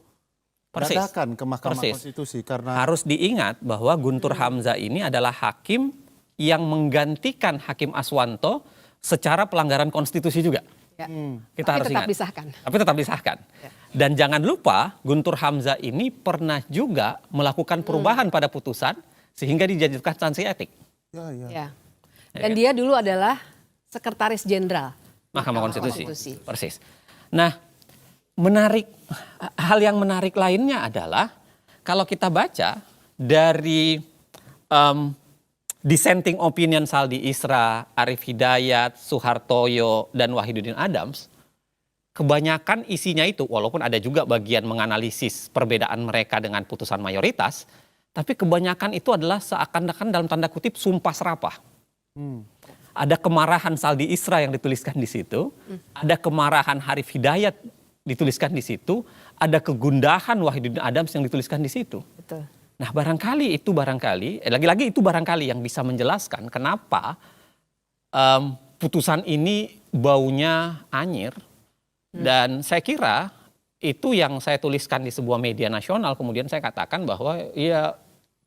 C: dadakan ke Mahkamah Konstitusi karena
A: harus diingat bahwa Guntur Hamzah ini adalah hakim yang menggantikan Hakim Aswanto secara pelanggaran konstitusi juga.
O: Ya.
A: Kita harus
O: tetap
A: ingat.
O: disahkan.
A: Tapi tetap disahkan.
O: Ya.
A: Dan jangan lupa Guntur Hamzah ini pernah juga melakukan perubahan pada putusan sehingga dijatuhkan sanksi etik.
O: Ya. Dan dia dulu adalah Sekretaris Jenderal
A: Mahkamah Konstitusi. Persis. Nah, hal yang menarik lainnya adalah kalau kita baca dari dissenting opinion Saldi Isra, Arif Hidayat, Suhartoyo, dan Wahidudin Adams, kebanyakan isinya itu, walaupun ada juga bagian menganalisis perbedaan mereka dengan putusan mayoritas, tapi kebanyakan itu adalah seakan-akan dalam tanda kutip sumpah serapah. Ada kemarahan Saldi Isra yang dituliskan di situ, ada kemarahan Arif Hidayat dituliskan di situ, ada kegundahan Wahidudin Adams yang dituliskan di situ.
O: Betul.
A: Nah barangkali lagi-lagi itu barangkali yang bisa menjelaskan kenapa putusan ini baunya anyir. Dan saya kira itu yang saya tuliskan di sebuah media nasional, kemudian saya katakan bahwa ya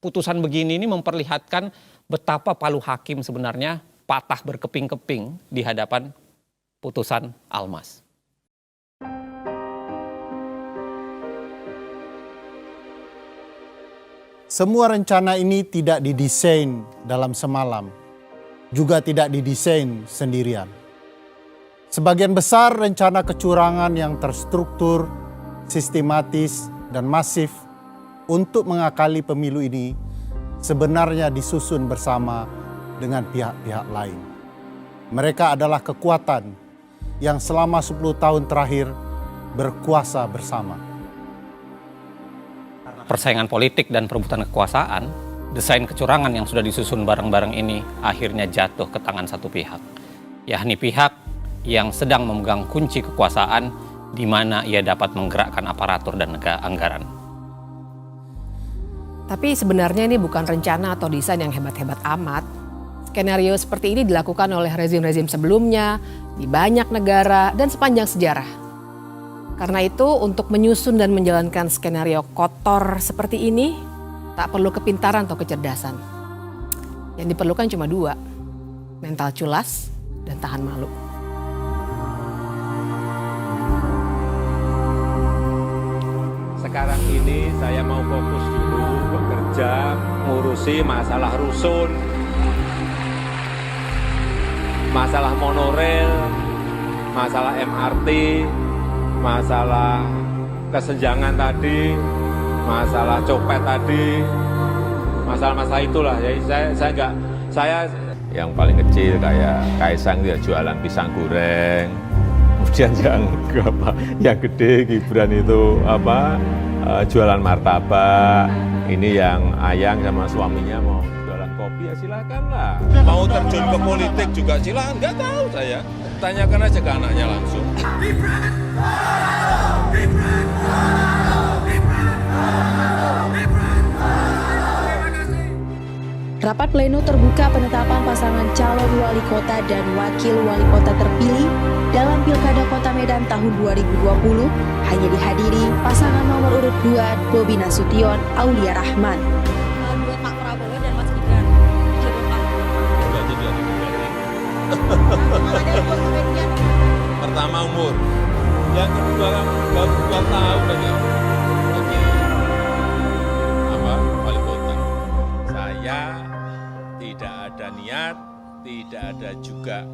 A: putusan begini ini memperlihatkan betapa palu hakim sebenarnya patah berkeping-keping di hadapan putusan Almas.
C: semua rencana ini tidak didesain dalam semalam, juga tidak didesain sendirian. Sebagian besar rencana kecurangan yang terstruktur, sistematis, dan masif untuk mengakali pemilu ini sebenarnya disusun bersama dengan pihak-pihak lain. Mereka adalah kekuatan yang selama 10 tahun terakhir berkuasa bersama.
A: Persaingan politik dan perebutan kekuasaan, desain kecurangan yang sudah disusun bareng-bareng ini akhirnya jatuh ke tangan satu pihak, yakni pihak yang sedang memegang kunci kekuasaan di mana ia dapat menggerakkan aparatur dan anggaran.
O: Tapi sebenarnya ini bukan rencana atau desain yang hebat-hebat amat. Skenario seperti ini dilakukan oleh rezim-rezim sebelumnya, di banyak negara, dan sepanjang sejarah. Karena itu untuk menyusun dan menjalankan skenario kotor seperti ini, tak perlu kepintaran atau kecerdasan. Yang diperlukan cuma 2, mental culas dan tahan malu.
E: Sekarang ini saya mau fokus dulu bekerja, ngurusi masalah rusun, masalah monorail, masalah MRT, masalah kesenjangan tadi, masalah copet tadi, masalah-masalah itulah. Jadi saya yang paling kecil kayak Kaisang dia jualan pisang goreng. Kemudian yang gede Gibran itu jualan martabak. Ini yang Ayang sama suaminya mau jualan kopi, ya silakanlah. Mau terjun ke politik juga silakan, nggak tahu saya. Tanyakan aja ke anaknya langsung.
G: Rapat pleno terbuka penetapan pasangan calon wali kota dan wakil wali kota terpilih dalam Pilkada Kota Medan tahun 2020 hanya dihadiri pasangan nomor urut 2 Bobi Nasution Aulia Rahman.
W: Buat Pak Prabowo dan Mas Gibran,
E: Pertama umur, yang kedua baru 2 tahun aja. Wali kota. Saya tidak ada niat, tidak ada juga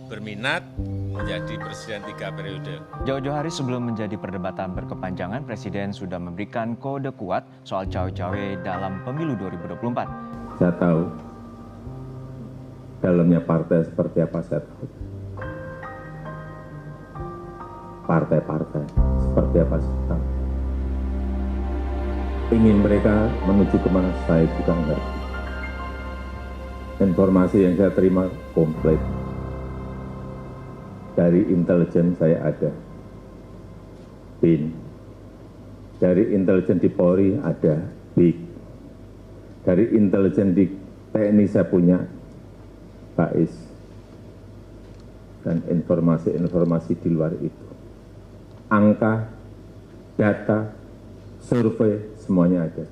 E: berminat menjadi presiden 3 periode.
X: Jauh-jauh hari sebelum menjadi perdebatan berkepanjangan, Presiden sudah memberikan kode kuat soal cawe-cawe dalam pemilu 2024.
D: Saya tahu dalamnya partai seperti apa, saya tahu. Partai-partai seperti apa, saya tahu. Ingin mereka menuju kemana, saya juga ngerti. Informasi yang saya terima komplit. Dari intelijen saya ada, BIN. Dari intelijen di Polri ada, BIK. Dari intelijen di TNI saya punya, BAIS. Dan informasi-informasi di luar itu. Angka, data, survei, semuanya ada.